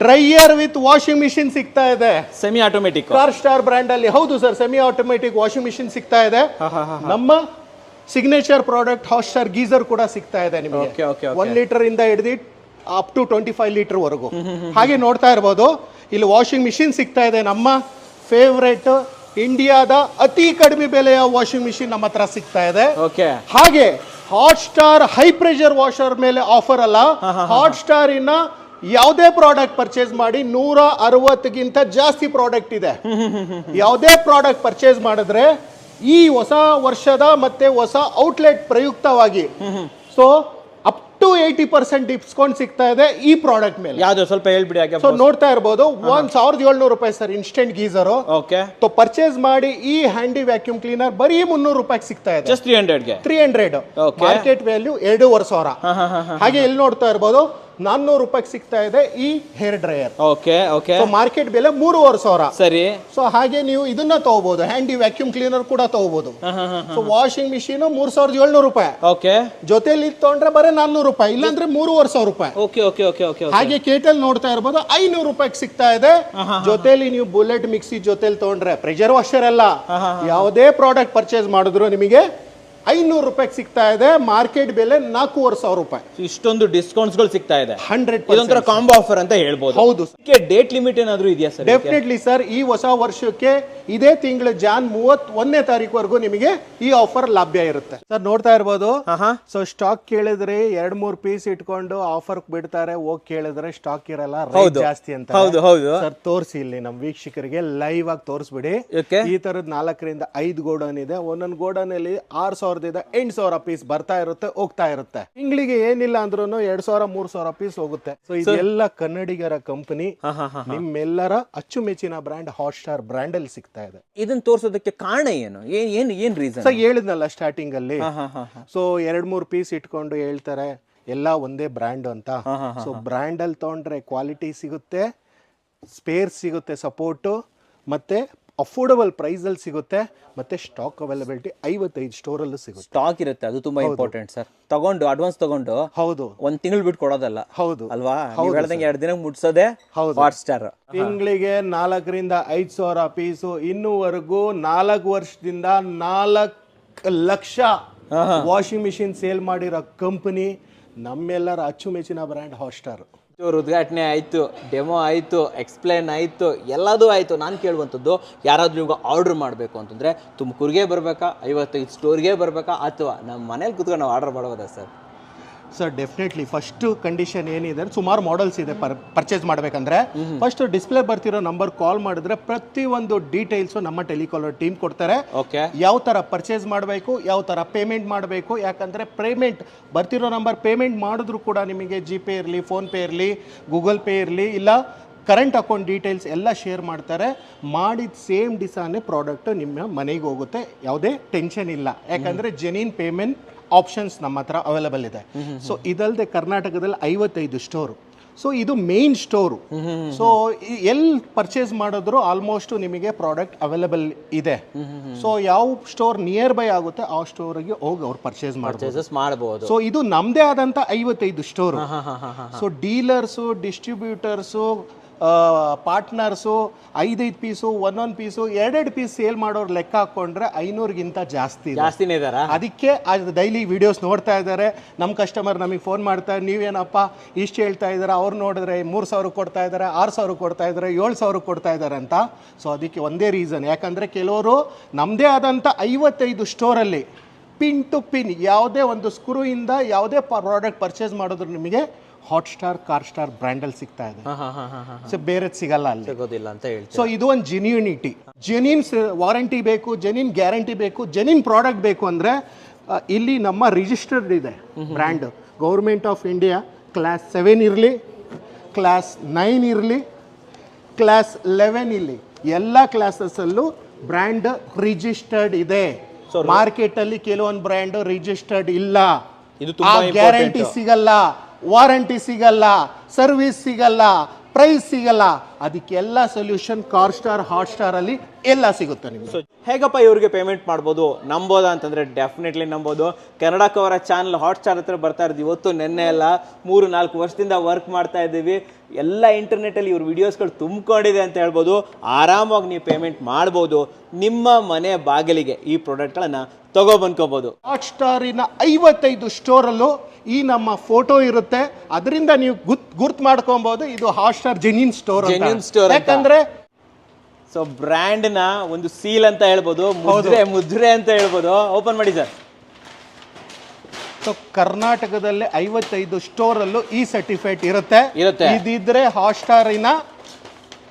ಡ್ರೈಯರ್ ವಿತ್ ವಾಷಿಂಗ್ ಮಿಷಿನ್ ಸಿಗ್ತಾ ಇದೆ, semi automatic. Car star brand ಅಲ್ಲಿ. ಹೌದು sir, semi automatic washing machine ಸಿಗ್ತಾ ಇದೆ. ನಮ್ಮ signature product hot star geyser ಕೂಡ ಸಿಗ್ತಾ ಇದೆ ನಿಮಗೆ. ಓಕೆ ಓಕೆ 1 ಲೀಟರ್ ಇಂದ ಹಿಡಿದು ಅಪ್ ಟು 25 ಲೀಟರ್ ವರೆಗೂ. ಹಾಗೆ ನೋಡ್ತಾ ಇರ್ಬೋದು ಇಲ್ಲಿ ವಾಷಿಂಗ್ ಮಿಷಿನ್ ಸಿಗ್ತಾ ಇದೆ. ನಮ್ಮ ಫೇವ್ರೇಟ್ ಇಂಡಿಯಾದ ಅತಿ ಕಡಿಮೆ ಬೆಲೆಯ ವಾಷಿಂಗ್ ಮಿಷಿನ್ ನಮ್ಮ ಹತ್ರ ಸಿಗ್ತಾ ಇದೆ. ಓಕೆ ಹಾಗೆ hot star high pressure washer ಮೇಲೆ ಆಫರ್ ಅಲ್ಲ, ಹಾಟ್ ಸ್ಟಾರ್ ಇನ್ನ ಯಾವುದೇ ಪ್ರಾಡಕ್ಟ್ ಪರ್ಚೇಸ್ ಮಾಡಿ 160ಗಿಂತ ಜಾಸ್ತಿ ಪ್ರಾಡಕ್ಟ್ ಇದೆ. ಯಾವುದೇ ಪ್ರಾಡಕ್ಟ್ ಪರ್ಚೇಸ್ ಮಾಡಿದ್ರೆ ಈ ಹೊಸ ವರ್ಷದ ಮತ್ತೆ ಹೊಸ ಔಟ್ಲೆಟ್ ಪ್ರಯುಕ್ತವಾಗಿ ಸೊ ಅಪ್ ಟು 80% ಡಿಸ್ಕೌಂಟ್ ಸಿಗ್ತಾ ಇದೆ ಈ ಪ್ರಾಡಕ್ಟ್ ಮೇಲೆ. ಯಾವ್ದು ಸ್ವಲ್ಪ ಹೇಳ್ಬಿಡಿ ಹಾಗೆ. ಸೊ ನೋಡ್ತಾ ಇರ್ಬೋದು 1700 ರೂಪಾಯಿ sir instant geyser. Okay so purchase ಮಾಡಿ ಈ ಹ್ಯಾಂಡಿ ವ್ಯಾಕ್ಯೂಮ್ ಕ್ಲೀನರ್ ಬರೀ 300 ರೂಪಾಯಿಗೆ ಸಿಗ್ತಾ ಇದೆ. ಜಸ್ಟ್ 300ಗೆ 300 ಮಾರ್ಕೆಟ್ ವ್ಯಾಲ್ಯೂ 2500. ಹಾಗೆ ಇಲ್ಲಿ ನೋಡ್ತಾ ಇರ್ಬೋದು 400 ರೂಪಾಯಿಗೆ ಸಿಗ್ತಾ ಇದೆ ಈ hair dryer. Okay okay market ಬೆಲೆ 3500. ಸರಿ. ಸೊ ಹಾಗೆ ನೀವು ಇದನ್ನ ತಗೋಬಹುದು, ಹ್ಯಾಂಡಿ ವ್ಯಾಕ್ಯೂಮ್ ಕ್ಲೀನರ್ ಕೂಡ ತಗೋಬಹುದು. ಸೊ ವಾಷಿಂಗ್ ಮಿಷಿನ್ 3700 ರೂಪಾಯಿ. ಓಕೆ ಜೊತೆಲಿ ತಗೊಂಡ್ರೆ ಬರೀ 400 ರೂಪಾಯಿ, ಇಲ್ಲಾಂದ್ರೆ 3500 ರೂಪಾಯಿ. ಓಕೆ ಓಕೆ ಓಕೆ ಓಕೆ ಹಾಗೆ ಕೇಟಲ್ ನೋಡ್ತಾ ಇರ್ಬೋದು 500 ರೂಪಾಯಿಗೆ ಸಿಗ್ತಾ ಇದೆ. ಜೊತೆಲಿ ನೀವು ಬುಲೆಟ್ ಮಿಕ್ಸಿ ಜೊತೆಲಿ ತಗೊಂಡ್ರೆ ಪ್ರೆಷರ್ ವಾಷರ್ ಎಲ್ಲ ಯಾವುದೇ ಪ್ರಾಡಕ್ಟ್ ಪರ್ಚೇಸ್ ಮಾಡಿದ್ರು ನಿಮಗೆ 500 ರೂಪಾಯಿಗೆ ಸಿಗ್ತಾ ಇದೆ. ಮಾರ್ಕೆಟ್ ಬೆಲೆ 4500 ರೂಪಾಯಿ. ಇಷ್ಟೊಂದು ಡಿಸ್ಕೌಂಟ್ಸ್ ಗಳು ಸಿಗ್ತಾ ಇದೆ. 100% ಇದೊಂಥರ ಕಾಂಬೋ ಆಫರ್ ಅಂತ ಹೇಳ್ಬೋದು. ಹೌದು. ಡೇಟ್ ಲಿಮಿಟ್ ಏನಾದ್ರು ಇದೆಯಾ ಸರ್? ಡೆಫಿನೆಟ್ಲಿ ಸರ್, ಈ ಹೊಸ ವರ್ಷಕ್ಕೆ ಇದೇ ತಿಂಗಳು ಜಾನ್ 31ನೇ ತಾರೀಕುವರೆಗೂ ನಿಮಗೆ ಈ ಆಫರ್ ಲಭ್ಯ ಇರುತ್ತೆ ಸರ್. ನೋಡ್ತಾ ಇರ್ಬೋದು. ಸೊ ಸ್ಟಾಕ್ ಕೇಳಿದ್ರೆ 2-3 ಪೀಸ್ ಇಟ್ಕೊಂಡು ಆಫರ್ ಬಿಡ್ತಾರೆ, ಹೋಗಿ ಕೇಳಿದ್ರೆ ಸ್ಟಾಕ್ ಇರಲ್ಲ, ರೇಟ್ ಜಾಸ್ತಿ ಅಂತ. ಹೌದು ಹೌದು ಸರ್ ತೋರಿಸಿ ಇಲ್ಲಿ ನಮ್ಮ ವೀಕ್ಷಕರಿಗೆ ಲೈವ್ ಆಗಿ ತೋರಿಸ್ಬಿಡಿ. ಈ ತರದ್ 4ರಿಂದ 5 ಗೋಡನ್ ಇದೆ. ಒಂದೊಂದು ಗೋಡನ್ ಅಲ್ಲಿ 6000 8,000 ಪೀಸ್ ಬರ್ತಾ ಇರುತ್ತೆ, ಹೋಗ್ತಾ ಇರುತ್ತೆ. ತಿಂಗಳಿಗೆ ಏನಿಲ್ಲ ಅಂದ್ರೂ 2,000-3,000 ಪೀಸ್ ಹೋಗುತ್ತೆ. ಸೊ ಇದೆಲ್ಲ ಕನ್ನಡಿಗರ ಕಂಪನಿ, ನಿಮ್ಮೆಲ್ಲರ ಅಚ್ಚುಮೆಚ್ಚಿನ ಬ್ರ್ಯಾಂಡ್ ಹಾಟ್ ಸ್ಟಾರ್ ಬ್ರ್ಯಾಂಡ್ ಅಲ್ಲಿ ಸಿಗ್ತಾ ಇದೆ. ಇದನ್ನ ತೋರಿಸೋದಕ್ಕೆ ಕಾರಣ ಏನು? ಏನ್ ರೀಸನ್? ಸೊ ಹೇಳಿದ್ನಲ್ಲ ಸ್ಟಾರ್ಟಿಂಗ್ ಅಲ್ಲಿ. ಸೊ 2-3 ಪೀಸ್ ಇಟ್ಕೊಂಡು ಹೇಳ್ತಾರೆ ಎಲ್ಲ ಒಂದೇ ಬ್ರ್ಯಾಂಡ್ ಅಂತ. ಸೊ ಬ್ರ್ಯಾಂಡ್ ಅಲ್ಲಿ ತಗೊಂಡ್ರೆ ಕ್ವಾಲಿಟಿ ಸಿಗುತ್ತೆ, ಸ್ಪೇರ್ ಸಿಗುತ್ತೆ, ಸಪೋರ್ಟ್ ಮತ್ತೆ ಅಫೋರ್ಡಬಲ್ ಪ್ರೈಸ್ ಅಲ್ಲಿ ಸಿಗುತ್ತೆ, ಮತ್ತೆ ಸ್ಟಾಕ್ ಅವೈಲಬಿಲಿಟಿ 55 ಸ್ಟೋರ್ ಅಲ್ಲೂ ಸಿಗುತ್ತೆ. ಸ್ಟಾಕ್ ಇರುತ್ತೆ, ಅದು ತುಂಬಾ ಇಂಪಾರ್ಟೆಂಟ್ ಸರ್. ತಗೊಂಡು ಅಡ್ವಾನ್ಸ್ ತಗೊಂಡು ಹೌದು 1 ತಿಂಗಳು ಬಿಟ್ಟು ಕೊಡೋದಲ್ಲ. ಹೌದು ಅಲ್ವಾ? ನೀವು ಹೇಳ್ದಂಗೆ 2 ದಿನಕ್ಕೆ ಮುಟ್ಸೋದೆ ಹಾಟ್ ಸ್ಟಾರ್. ತಿಂಗಳಿಗೆ 4ರಿಂದ 5,000 ಪೀಸು. ಇನ್ನೂವರೆಗೂ 4 ವರ್ಷದಿಂದ 4 ಲಕ್ಷ ವಾಷಿಂಗ್ ಮಿಷಿನ್ ಸೇಲ್ ಮಾಡಿರೋ ಕಂಪನಿ ನಮ್ಮೆಲ್ಲರ ಅಚ್ಚುಮೆಚ್ಚಿನ ಬ್ರ್ಯಾಂಡ್ ಹಾಟ್ ಸ್ಟಾರ್. ಉದ್ಘಾಟನೆ ಆಯ್ತು, ಡೆಮೋ ಆಯ್ತು, ಎಕ್ಸ್ಪ್ಲೇನ್ ಆಯ್ತು, ಎಲ್ಲದೂ ಆಯ್ತು. ನಾನು ಕೇಳುವಂಥದ್ದು, ಯಾರಾದ್ರೂ ಇವಾಗ ಆರ್ಡರ್ ಮಾಡಬೇಕು ಅಂತಂದ್ರೆ ತುಮಕೂರಿಗೆ ಬರಬೇಕಾ, 55 ಸ್ಟೋರ್ಗೆ ಬರಬೇಕಾ, ಅಥವಾ ನಮ್ಮ ಮನೇಲಿ ಕೂತ್ಕೊಂಡು ನಾವು ಆರ್ಡರ್ ಮಾಡ್ಬೋದಾ sir? Sir definitely first condition ಏನಿದೆ, ಸುಮಾರು ಮಾಡೆಲ್ಸ್ ಇದೆ ಪರ್ಚೇಸ್ ಮಾಡಬೇಕಂದ್ರೆ. ಫಸ್ಟ್ ಡಿಸ್ಪ್ಲೇ ಬರ್ತಿರೋ ನಂಬರ್ ಕಾಲ್ ಮಾಡಿದ್ರೆ ಪ್ರತಿಯೊಂದು ಡೀಟೇಲ್ಸ್ ನಮ್ಮ ಟೆಲಿಕಾಲರ್ ಟೀಮ್ ಕೊಡ್ತಾರೆ. ಯಾವ ತರ ಪರ್ಚೇಸ್ ಮಾಡಬೇಕು, ಯಾವ ತರ ಪೇಮೆಂಟ್ ಮಾಡಬೇಕು. ಯಾಕಂದ್ರೆ ಪೇಮೆಂಟ್ ಬರ್ತಿರೋ ನಂಬರ್ ಪೇಮೆಂಟ್ ಮಾಡಿದ್ರು ಕೂಡ ನಿಮಗೆ ಜಿ ಪೇ ಇರಲಿ, ಫೋನ್ ಪೇ ಇರಲಿ, ಗೂಗಲ್ ಪೇ ಇರಲಿ, ಇಲ್ಲ ಕರೆಂಟ್ ಅಕೌಂಟ್ ಡೀಟೇಲ್ಸ್ ಎಲ್ಲ ಶೇರ್ ಮಾಡ್ತಾರೆ. ಮಾಡಿದ ಸೇಮ್ ದಿವಸನೇ ಪ್ರಾಡಕ್ಟ್ ನಿಮ್ಮ ಮನೆಗೆ ಹೋಗುತ್ತೆ, ಯಾವುದೇ ಟೆನ್ಷನ್ ಇಲ್ಲ. ಯಾಕಂದ್ರೆ ಜೆನ್ಯೂನ್ ಪೇಮೆಂಟ್ ಆಪ್ಷನ್ಸ್ ನಮ್ಮ ಹತ್ರ ಅವೈಲಬಲ್ ಇದೆ. ಸೊ ಇದಲ್ಲದೆ ಕರ್ನಾಟಕದಲ್ಲಿ 55 ಸ್ಟೋರು. ಸೊ ಇದು ಮೇನ್ ಸ್ಟೋರು. ಸೊ ಎಲ್ಲಿ ಪರ್ಚೇಸ್ ಮಾಡಿದ್ರು ಆಲ್ಮೋಸ್ಟ್ ನಿಮಗೆ ಪ್ರಾಡಕ್ಟ್ ಅವೈಲಬಲ್ ಇದೆ. ಸೊ ಯಾವ ಸ್ಟೋರ್ ನಿಯರ್ ಬೈ ಆಗುತ್ತೆ ಆ ಸ್ಟೋರ್ಗೆ ಹೋಗಿ ಅವ್ರು ಪರ್ಚೇಸ್ ಮಾಡಬಹುದು. ಸೊ ಇದು ನಮ್ದೇ ಆದಂತ 55 store. So dealers, distributors, partners 5-5 piece, 1-1 piece, 2-2 piece sale ಮಾಡೋರು ಲೆಕ್ಕ ಹಾಕೊಂಡ್ರೆ 500ಗಿಂತ ಜಾಸ್ತಿನೇ ಇದಾರೆ. ಅದಕ್ಕೆ ಡೈಲಿ ವಿಡಿಯೋಸ್ ನೋಡ್ತಾ ಇದ್ದಾರೆ. ನಮ್ಮ ಕಸ್ಟಮರ್ ನಮಗೆ ಫೋನ್ ಮಾಡ್ತಾರೆ, ನೀವೇನಪ್ಪ ಇಷ್ಟು ಹೇಳ್ತಾ ಇದ್ದಾರೆ, ಅವ್ರು ನೋಡಿದ್ರೆ 3,000 ಕೊಡ್ತಾ ಇದ್ದಾರೆ, 6,000 ಕೊಡ್ತಾ ಇದ್ದಾರೆ, 7,000 ಕೊಡ್ತಾ ಇದ್ದಾರೆ ಅಂತ. ಸೊ ಅದಕ್ಕೆ ಒಂದೇ ರೀಸನ್, ಯಾಕಂದರೆ ಕೆಲವರು ನಮ್ಮದೇ ಆದಂಥ 55 ಸ್ಟೋರಲ್ಲಿ ಪಿನ್ ಟು ಪಿನ್ ಯಾವುದೇ ಒಂದು ಸ್ಕ್ರೂ ಇಂದ ಯಾವುದೇ ಪ್ರಾಡಕ್ಟ್ ಪರ್ಚೇಸ್ ಮಾಡಿದ್ರು ನಿಮಗೆ ಹಾಟ್ ಸ್ಟಾರ್, ಕಾರ್ ಸ್ಟಾರ್ ಬ್ರ್ಯಾಂಡಲ್ಲಿ ಸಿಗ್ತಾ ಇದೆ. ಸೊ ಬೇರೆ ಸಿಗಲ್ಲ ಅಲ್ಲಿ, ಸಿಗೋದಿಲ್ಲ ಅಂತ ಹೇಳ್ತೀವಿ. ಸೊ ಇದು ಒಂದು ಜೆನ್ಯೂನಿಟಿ, ಜೆನ್ಯೂನ್ ವಾರಂಟಿ ಬೇಕು, ಜೆನ್ಯೂನ್ ಗ್ಯಾರಂಟಿ ಬೇಕು, ಜೆನ್ಯೂನ್ ಪ್ರಾಡಕ್ಟ್ ಬೇಕು ಅಂದರೆ ಇಲ್ಲಿ ನಮ್ಮ ರಿಜಿಸ್ಟರ್ಡ್ ಇದೆ brand. Government of India class 7 ಇರಲಿ, ಕ್ಲಾಸ್ 9 ಇರಲಿ, ಕ್ಲಾಸ್ 11 ಇರಲಿ, ಎಲ್ಲ ಕ್ಲಾಸಸ್ಸಲ್ಲೂ ಬ್ರ್ಯಾಂಡ್ ರಿಜಿಸ್ಟರ್ಡ್ ಇದೆ. ಮಾರ್ಕೆಟಲ್ಲಿ ಕೆಲವೊಂದು ಬ್ರ್ಯಾಂಡ್ ರಿಜಿಸ್ಟರ್ಡ್ ಇಲ್ಲ, ಗ್ಯಾರಂಟಿ ಸಿಗಲ್ಲ, ವಾರಂಟಿ ಸಿಗಲ್ಲ, ಸರ್ವಿಸ್ ಸಿಗಲ್ಲ, ಪ್ರೈಸ್ ಸಿಗಲ್ಲ. ಅದಕ್ಕೆಲ್ಲ solution car star hot star ಅಲ್ಲಿ ಎಲ್ಲ ಸಿಗುತ್ತೆ ನಿಮಗೆ. ಸೊ ಹೇಗಪ್ಪ ಇವ್ರಿಗೆ ಪೇಮೆಂಟ್ ಮಾಡ್ಬೋದು, ನಂಬೋದಾ ಅಂತಂದ್ರೆ ಡೆಫಿನೆಟ್ಲಿ ನಂಬೋದು. ಕನ್ನಡಕ್ಕೆ ಅವರ ಚಾನಲ್ ಹಾಟ್ ಸ್ಟಾರ್ ಹತ್ರ ಬರ್ತಾ ಇರೋದು ಇವತ್ತು ನೆನ್ನೆ ಎಲ್ಲ 3-4 ವರ್ಷದಿಂದ ವರ್ಕ್ ಮಾಡ್ತಾ ಇದ್ದೀವಿ. ಎಲ್ಲ ಇಂಟರ್ನೆಟಲ್ಲಿ ಇವ್ರ ವಿಡಿಯೋಸ್ಗಳು ತುಂಬಿಕೊಂಡಿದೆ ಅಂತ ಹೇಳ್ಬೋದು. ಆರಾಮಾಗಿ ನೀವು ಪೇಮೆಂಟ್ ಮಾಡ್ಬೋದು. ನಿಮ್ಮ ಮನೆ ಬಾಗಿಲಿಗೆ ಈ ಪ್ರಾಡಕ್ಟ್ಗಳನ್ನು ತಗೊಬಂದ್ಕೋಬೋದು. ಹಾಟ್ ಸ್ಟಾರಿನ 55 ಸ್ಟೋರಲ್ಲೂ ಈ ನಮ್ಮ ಫೋಟೋ ಇರುತ್ತೆ. ಅದರಿಂದ ನೀವು ಗುರ್ತು ಮಾಡ್ಕೊಬಹುದು ಇದು ಹಾಟ್ ಸ್ಟಾರ್ ಜೆನ್ಯೂನ್ ಸ್ಟೋರ್. ಯಾಕಂದ್ರೆ ಸೊ ಬ್ರ್ಯಾಂಡ್ ನ ಒಂದು ಸೀಲ್ ಅಂತ ಹೇಳ್ಬೋದು, ಮುದ್ರೆ ಅಂತ ಹೇಳ್ಬೋದು. ಓಪನ್ ಮಾಡಿ ಸರ್. ಸೊ ಕರ್ನಾಟಕದಲ್ಲೇ 55 ಸ್ಟೋರ್ ಅಲ್ಲೂ ಈ ಸರ್ಟಿಫೈಡ್ ಇರುತ್ತೆ. ಇದಿದ್ರೆ ಹಾಟ್ ಸ್ಟಾರಿನ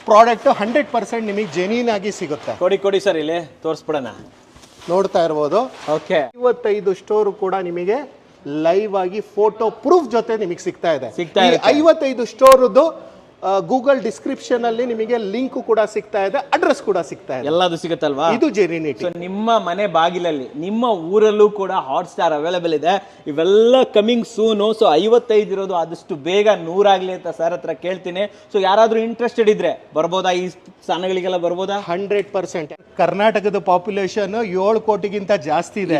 ಪ್ರಾಡಕ್ಟ್ 100% ನಿಮಗೆ ಜೆನ್ಯೂನ್ ಆಗಿ ಸಿಗುತ್ತೆ. ಕೊಡಿ ಸರ್, ಇಲ್ಲಿ ತೋರಿಸ್ಬಿಡೋಣ. ನೋಡ್ತಾ ಇರ್ಬೋದು. ಓಕೆ, 55 ಸ್ಟೋರ್ ಕೂಡ ನಿಮಗೆ ಲೈವ್ ಆಗಿ ಫೋಟೋ ಪ್ರೂಫ್ ಜೊತೆ ನಿಮಗೆ ಸಿಗ್ತಾ ಇದೆ. 55 ಸ್ಟೋರ್ದು ಗೂಗಲ್ ಡಿಸ್ಕ್ರಿಪ್ಷನ್ ಅಲ್ಲಿ ನಿಮಗೆ ಲಿಂಕ್ ಕೂಡ ಸಿಗ್ತಾ ಇದೆ, ಅಡ್ರೆಸ್ ಕೂಡ ಸಿಗ್ತಾ ಇದೆ, ಎಲ್ಲದು ಸಿಗುತ್ತಲ್ವಾ. ಇದು ಜೆನ್ಯೂನಿಟಿ. ನಿಮ್ಮ ಮನೆ ಬಾಗಿಲಲ್ಲಿ ನಿಮ್ಮ ಊರಲ್ಲೂ ಕೂಡ ಹಾಟ್ ಸ್ಟಾರ್ ಅವೈಲೇಬಲ್ ಇದೆ. ಇವೆಲ್ಲ ಕಮಿಂಗ್ ಸೂನು. ಸೊ 55 ಇರೋದು ಆದಷ್ಟು ಬೇಗ 100 ಆಗ್ಲಿ ಅಂತ ಸರ್ ಹತ್ರ ಕೇಳ್ತೀನಿ. ಸೊ ಯಾರಾದ್ರೂ ಇಂಟ್ರೆಸ್ಟೆಡ್ ಇದ್ರೆ ಬರ್ಬೋದಾ, ಈ ಸ್ಥಾನಗಳಿಗೆಲ್ಲ ಬರ್ಬೋದಾ? 100%. ಕರ್ನಾಟಕದ ಪಾಪ್ಯುಲೇಷನ್ 7 ಕೋಟಿಗಿಂತ ಜಾಸ್ತಿ ಇದೆ.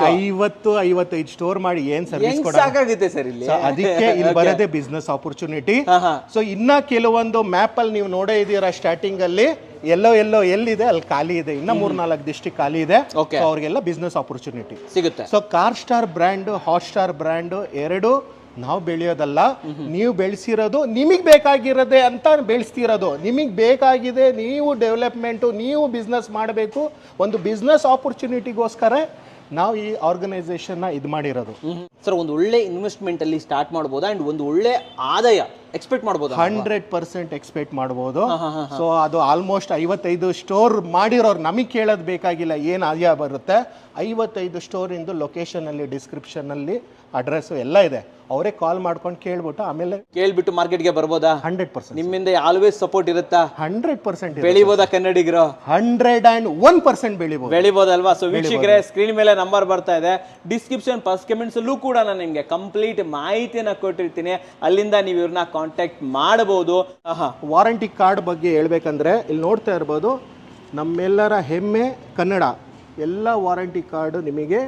55 ಸ್ಟೋರ್ ಮಾಡಿ ಏನ್ ಸರ್ವಿಸ್ ಸಾಕಾಗುತ್ತೆ ಸರ್ ಇಲ್ಲಿ. ಅದಕ್ಕೆ ಇಲ್ಲಿ ಬರೋದೇ ಬಿಸ್ನೆಸ್ ಆಪರ್ಚುನಿಟಿ. ಸೊ ಇನ್ನ ಕೆಲವೊಂದು ಮ್ಯಾಪ್ ಅಲ್ಲಿ ನೀವು ನೋಡೇ ಇದೀರಾ, ಸ್ಟಾರ್ಟಿಂಗ್ ಅಲ್ಲಿ ಎಲ್ಲೋ ಎಲ್ಲಿದೆ ಅಲ್ಲಿ ಖಾಲಿ ಇದೆ, ಇನ್ನ 3-4 ಡಿಸ್ಟ್ರಿಕ್ಟ್ ಖಾಲಿ ಇದೆ. ಅವ್ರಿಗೆಲ್ಲ ಬಿಸ್ನೆಸ್ ಆಪರ್ಚುನಿಟಿ ಸಿಗುತ್ತೆ. So car star brand hot star brand ಎರಡು ನಾವು ಬೆಳೆಯೋದಲ್ಲ, ನೀವು ಬೆಳೆಸಿರೋದು ನಿಮಗೆ ಬೇಕಾಗಿರೋದೆ ಅಂತ ಬೆಳೆಸ್ತಿರೋದು. ನಿಮಗೆ ಬೇಕಾಗಿದೆ, ನೀವು ಡೆವಲಪ್ಮೆಂಟು, ನೀವು ಬಿಸ್ನೆಸ್ ಮಾಡಬೇಕು. ಒಂದು ಬಿಸ್ನೆಸ್ ಆಪರ್ಚುನಿಟಿಗೋಸ್ಕರ ನಾವು ಈ ಆರ್ಗನೈಸೇಷನ್ನ ಇದು ಮಾಡಿರೋದು. ಸರ್, ಒಂದು ಒಳ್ಳೆ ಇನ್ವೆಸ್ಟ್ಮೆಂಟ್ ಅಲ್ಲಿ ಸ್ಟಾರ್ಟ್ ಮಾಡ್ಬೋದಾ ಅಂಡ್ ಒಂದು ಒಳ್ಳೆ ಆದಾಯ ಎಕ್ಸ್ಪೆಕ್ಟ್ ಮಾಡ್ಬೋದು? 100% ಎಕ್ಸ್ಪೆಕ್ಟ್ ಮಾಡ್ಬೋದು. ಸೊ ಅದು ಆಲ್ಮೋಸ್ಟ್ 55 ಸ್ಟೋರ್ ಮಾಡಿರೋರು ನಮಗೆ ಕೇಳೋದು ಬೇಕಾಗಿಲ್ಲ ಏನು ಆದಾಯ ಬರುತ್ತೆ. 55 ಸ್ಟೋರ್ ಇಂದು ಲೊಕೇಶನ್ ಅಲ್ಲಿ ಡಿಸ್ಕ್ರಿಪ್ಷನ್ ಅಲ್ಲಿ ಅಡ್ರೆಸ್ ಎಲ್ಲ ಇದೆ. ಅವರೇ ಕಾಲ್ ಮಾಡ್ಕೊಂಡು ಕೇಳ್ಬಿಟ್ಟು ಆಮೇಲೆ ಕೇಳ್ಬಿಟ್ಟು ಮಾರ್ಕೆಟ್ಗೆ ಬರ್ಬೋದಾ? 100%. ನಿಮ್ಮಿಂದ ಆಲ್ವೇಸ್ ಸಪೋರ್ಟ್ ಇರುತ್ತಾ? 100% ಬೆಳಿಬೋದಾ ಕನ್ನಡಿಗರು? 101% ಬೆಳಿಬೋದಲ್ವಾ? ಸೊ ವೀಕ್ಷಕರೇ, ಸ್ಕ್ರೀನ್ ಮೇಲೆ ನಂಬರ್ ಬರ್ತಾ ಇದೆ, ಡಿಸ್ಕ್ರಿಪ್ಷನ್ ಫಸ್ಟ್ ಕಮೆಂಟ್ಸ್ ಅಲ್ಲೂ ಕೂಡ ನಾನು ನಿಮಗೆ ಕಂಪ್ಲೀಟ್ ಮಾಹಿತಿಯನ್ನ ಕೊಟ್ಟಿರ್ತೀನಿ. ಅಲ್ಲಿಂದ ನೀವು ಇವ್ರನ್ನ ಕಾಂಟ್ಯಾಕ್ಟ್ ಮಾಡಬಹುದು. ವಾರಂಟಿ ಕಾರ್ಡ್ ಬಗ್ಗೆ ಹೇಳ್ಬೇಕಂದ್ರೆ ಇಲ್ಲಿ ನೋಡ್ತಾ ಇರ್ಬೋದು, ನಮ್ಮೆಲ್ಲರ ಹೆಮ್ಮೆ ಕನ್ನಡ. ಎಲ್ಲ ವಾರಂಟಿ ಕಾರ್ಡ್ ನಿಮಗೆ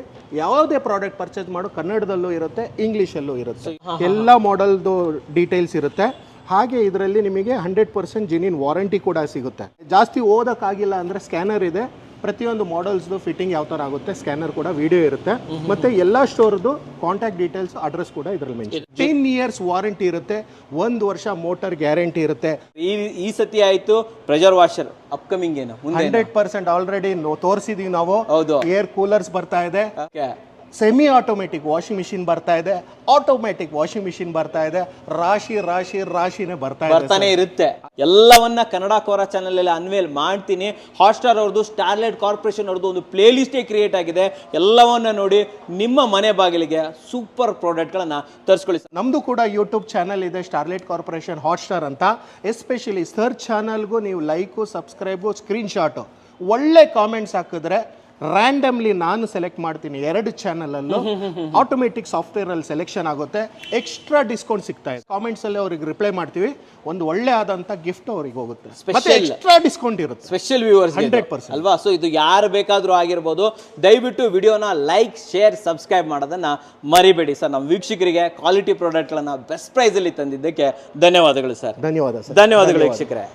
ಯಾವುದೇ ಪ್ರಾಡಕ್ಟ್ ಪರ್ಚೇಸ್ ಮಾಡೋ ಕನ್ನಡದಲ್ಲೂ ಇರುತ್ತೆ, ಇಂಗ್ಲೀಷಲ್ಲೂ ಇರುತ್ತೆ. ಎಲ್ಲ ಮಾಡೆಲ್ದು ಡೀಟೇಲ್ಸ್ ಇರುತ್ತೆ. ಹಾಗೆ ಇದರಲ್ಲಿ ನಿಮಗೆ 100% ಜೆನ್ಯೂನ್ ವಾರಂಟಿ ಕೂಡ ಸಿಗುತ್ತೆ. ಜಾಸ್ತಿ ಓದಕ್ಕಾಗಿಲ್ಲ ಅಂದರೆ ಸ್ಕ್ಯಾನರ್ ಇದೆ. ಪ್ರತಿಯೊಂದು ಮಾಡೆಲ್ಸ್ದು ಫಿಟ್ಟಿಂಗ್ ಯಾವ ಥರ ಆಗುತ್ತೆ, ಸ್ಕ್ಯಾನರ್ ಕೂಡ ವಿಡಿಯೋ ಇರುತ್ತೆ. ಮತ್ತೆ ಎಲ್ಲ ಸ್ಟೋರ್ದು ಕಾಂಟ್ಯಾಕ್ಟ್ ಡೀಟೇಲ್ಸ್, ಅಡ್ರೆಸ್ ಕೂಡ ಇದರಲ್ಲಿ ಮೆನ್ಷನ್. 10 years ವಾರಂಟಿ ಇರುತ್ತೆ, 1 ವರ್ಷ ಮೋಟರ್ ಗ್ಯಾರಂಟಿ ಇರುತ್ತೆ. ಈ ಸತಿ ಆಯ್ತು ಪ್ರೆಷರ್ ವಾಷರ್ ಅಪ್ಕಮಿಂಗ್ ಏನು 100% ಆಲ್ರೆಡಿ ತೋರಿಸಿದೀವಿ ನಾವು. ಏರ್ ಕೂಲರ್ಸ್ ಬರ್ತಾ ಇದೆ, ಸೆಮಿ ಆಟೋಮೆಟಿಕ್ ವಾಷಿಂಗ್ ಮಿಷಿನ್ ಬರ್ತಾ ಇದೆ, ಆಟೋಮೆಟಿಕ್ ವಾಷಿಂಗ್ ಮಿಷಿನ್ ಬರ್ತಾ ಇದೆ. ರಾಶಿನೇ ಬರ್ತಾನೆ ಇರುತ್ತೆ. ಎಲ್ಲವನ್ನ ಕನ್ನಡ ಕೋರ ಚಾನಲ್ ಅಲ್ಲಿ ಅನ್ವೇಲ್ ಮಾಡ್ತೀನಿ. ಹಾಟ್ ಸ್ಟಾರ್ ಅವ್ರದ್ದು, ಸ್ಟಾರ್ಲೈಟ್ ಕಾರ್ಪೊರೇಷನ್ ಅವ್ರದ್ದು ಒಂದು ಪ್ಲೇ ಲಿಸ್ಟೇ ಕ್ರಿಯೇಟ್ ಆಗಿದೆ. ಎಲ್ಲವನ್ನ ನೋಡಿ ನಿಮ್ಮ ಮನೆ ಬಾಗಿಲಿಗೆ ಸೂಪರ್ ಪ್ರಾಡಕ್ಟ್ ಗಳನ್ನ ತರಿಸ್ಕೊಳ್ಳಿ. ನಮ್ದು ಕೂಡ ಯೂಟ್ಯೂಬ್ ಚಾನಲ್ ಇದೆ, ಸ್ಟಾರ್ಲೈಟ್ ಕಾರ್ಪೊರೇಷನ್ ಹಾಟ್ ಸ್ಟಾರ್ ಅಂತ. ಎಸ್ಪೆಷಲಿ ಸರ್ಚ್ ಚಾನಲ್ಗೂ ನೀವು ಲೈಕು, ಸಬ್ಸ್ಕ್ರೈಬು, ಸ್ಕ್ರೀನ್ ಶಾಟು, ಒಳ್ಳೆ ಕಾಮೆಂಟ್ಸ್ ಹಾಕಿದ್ರೆ ರ್ಯಾಂಡಮ್ಲಿ ನಾನು ಸೆಲೆಕ್ಟ್ ಮಾಡ್ತೀನಿ. 2 ಚಾನಲಲ್ಲೂ ಆಟೋಮೆಟಿಕ್ ಸಾಫ್ಟ್ವೇರ್ ಅಲ್ಲಿ ಸೆಲೆಕ್ಷನ್ ಆಗುತ್ತೆ. ಎಕ್ಸ್ಟ್ರಾ ಡಿಸ್ಕೌಂಟ್ ಸಿಗ್ತಾ ಇದೆ. ಕಾಮೆಂಟ್ಸ್ ಅಲ್ಲಿ ಅವ್ರಿಗೆ ರಿಪ್ಲೈ ಮಾಡ್ತೀವಿ. ಒಂದು ಒಳ್ಳೆ ಆದಂತ ಗಿಫ್ಟ್ ಅವ್ರಿಗೆ ಹೋಗುತ್ತೆ, ಮತ್ತೆ ಎಕ್ಸ್ಟ್ರಾ ಡಿಸ್ಕೌಂಟ್ ಇರುತ್ತೆ. ಸ್ಪೆಷಲ್ ವ್ಯೂವರ್ಸ್ 100% ಅಲ್ವಾ? ಸೊ ಇದು ಯಾರು ಬೇಕಾದ್ರೂ ಆಗಿರ್ಬೋದು. ದಯವಿಟ್ಟು ವಿಡಿಯೋನ ಲೈಕ್, ಶೇರ್, ಸಬ್ಸ್ಕ್ರೈಬ್ ಮಾಡೋದನ್ನ ಮರಿಬೇಡಿ ಸರ್. ನಮ್ಮ ವೀಕ್ಷಕರಿಗೆ ಕ್ವಾಲಿಟಿ ಪ್ರಾಡಕ್ಟ್ಗಳನ್ನ ಬೆಸ್ಟ್ ಪ್ರೈಸ್ ಅಲ್ಲಿ ತಂದಿದ್ದಕ್ಕೆ ಧನ್ಯವಾದಗಳು ಸರ್. ಧನ್ಯವಾದ ಸರ್. ಧನ್ಯವಾದಗಳು ವೀಕ್ಷಕರೇ.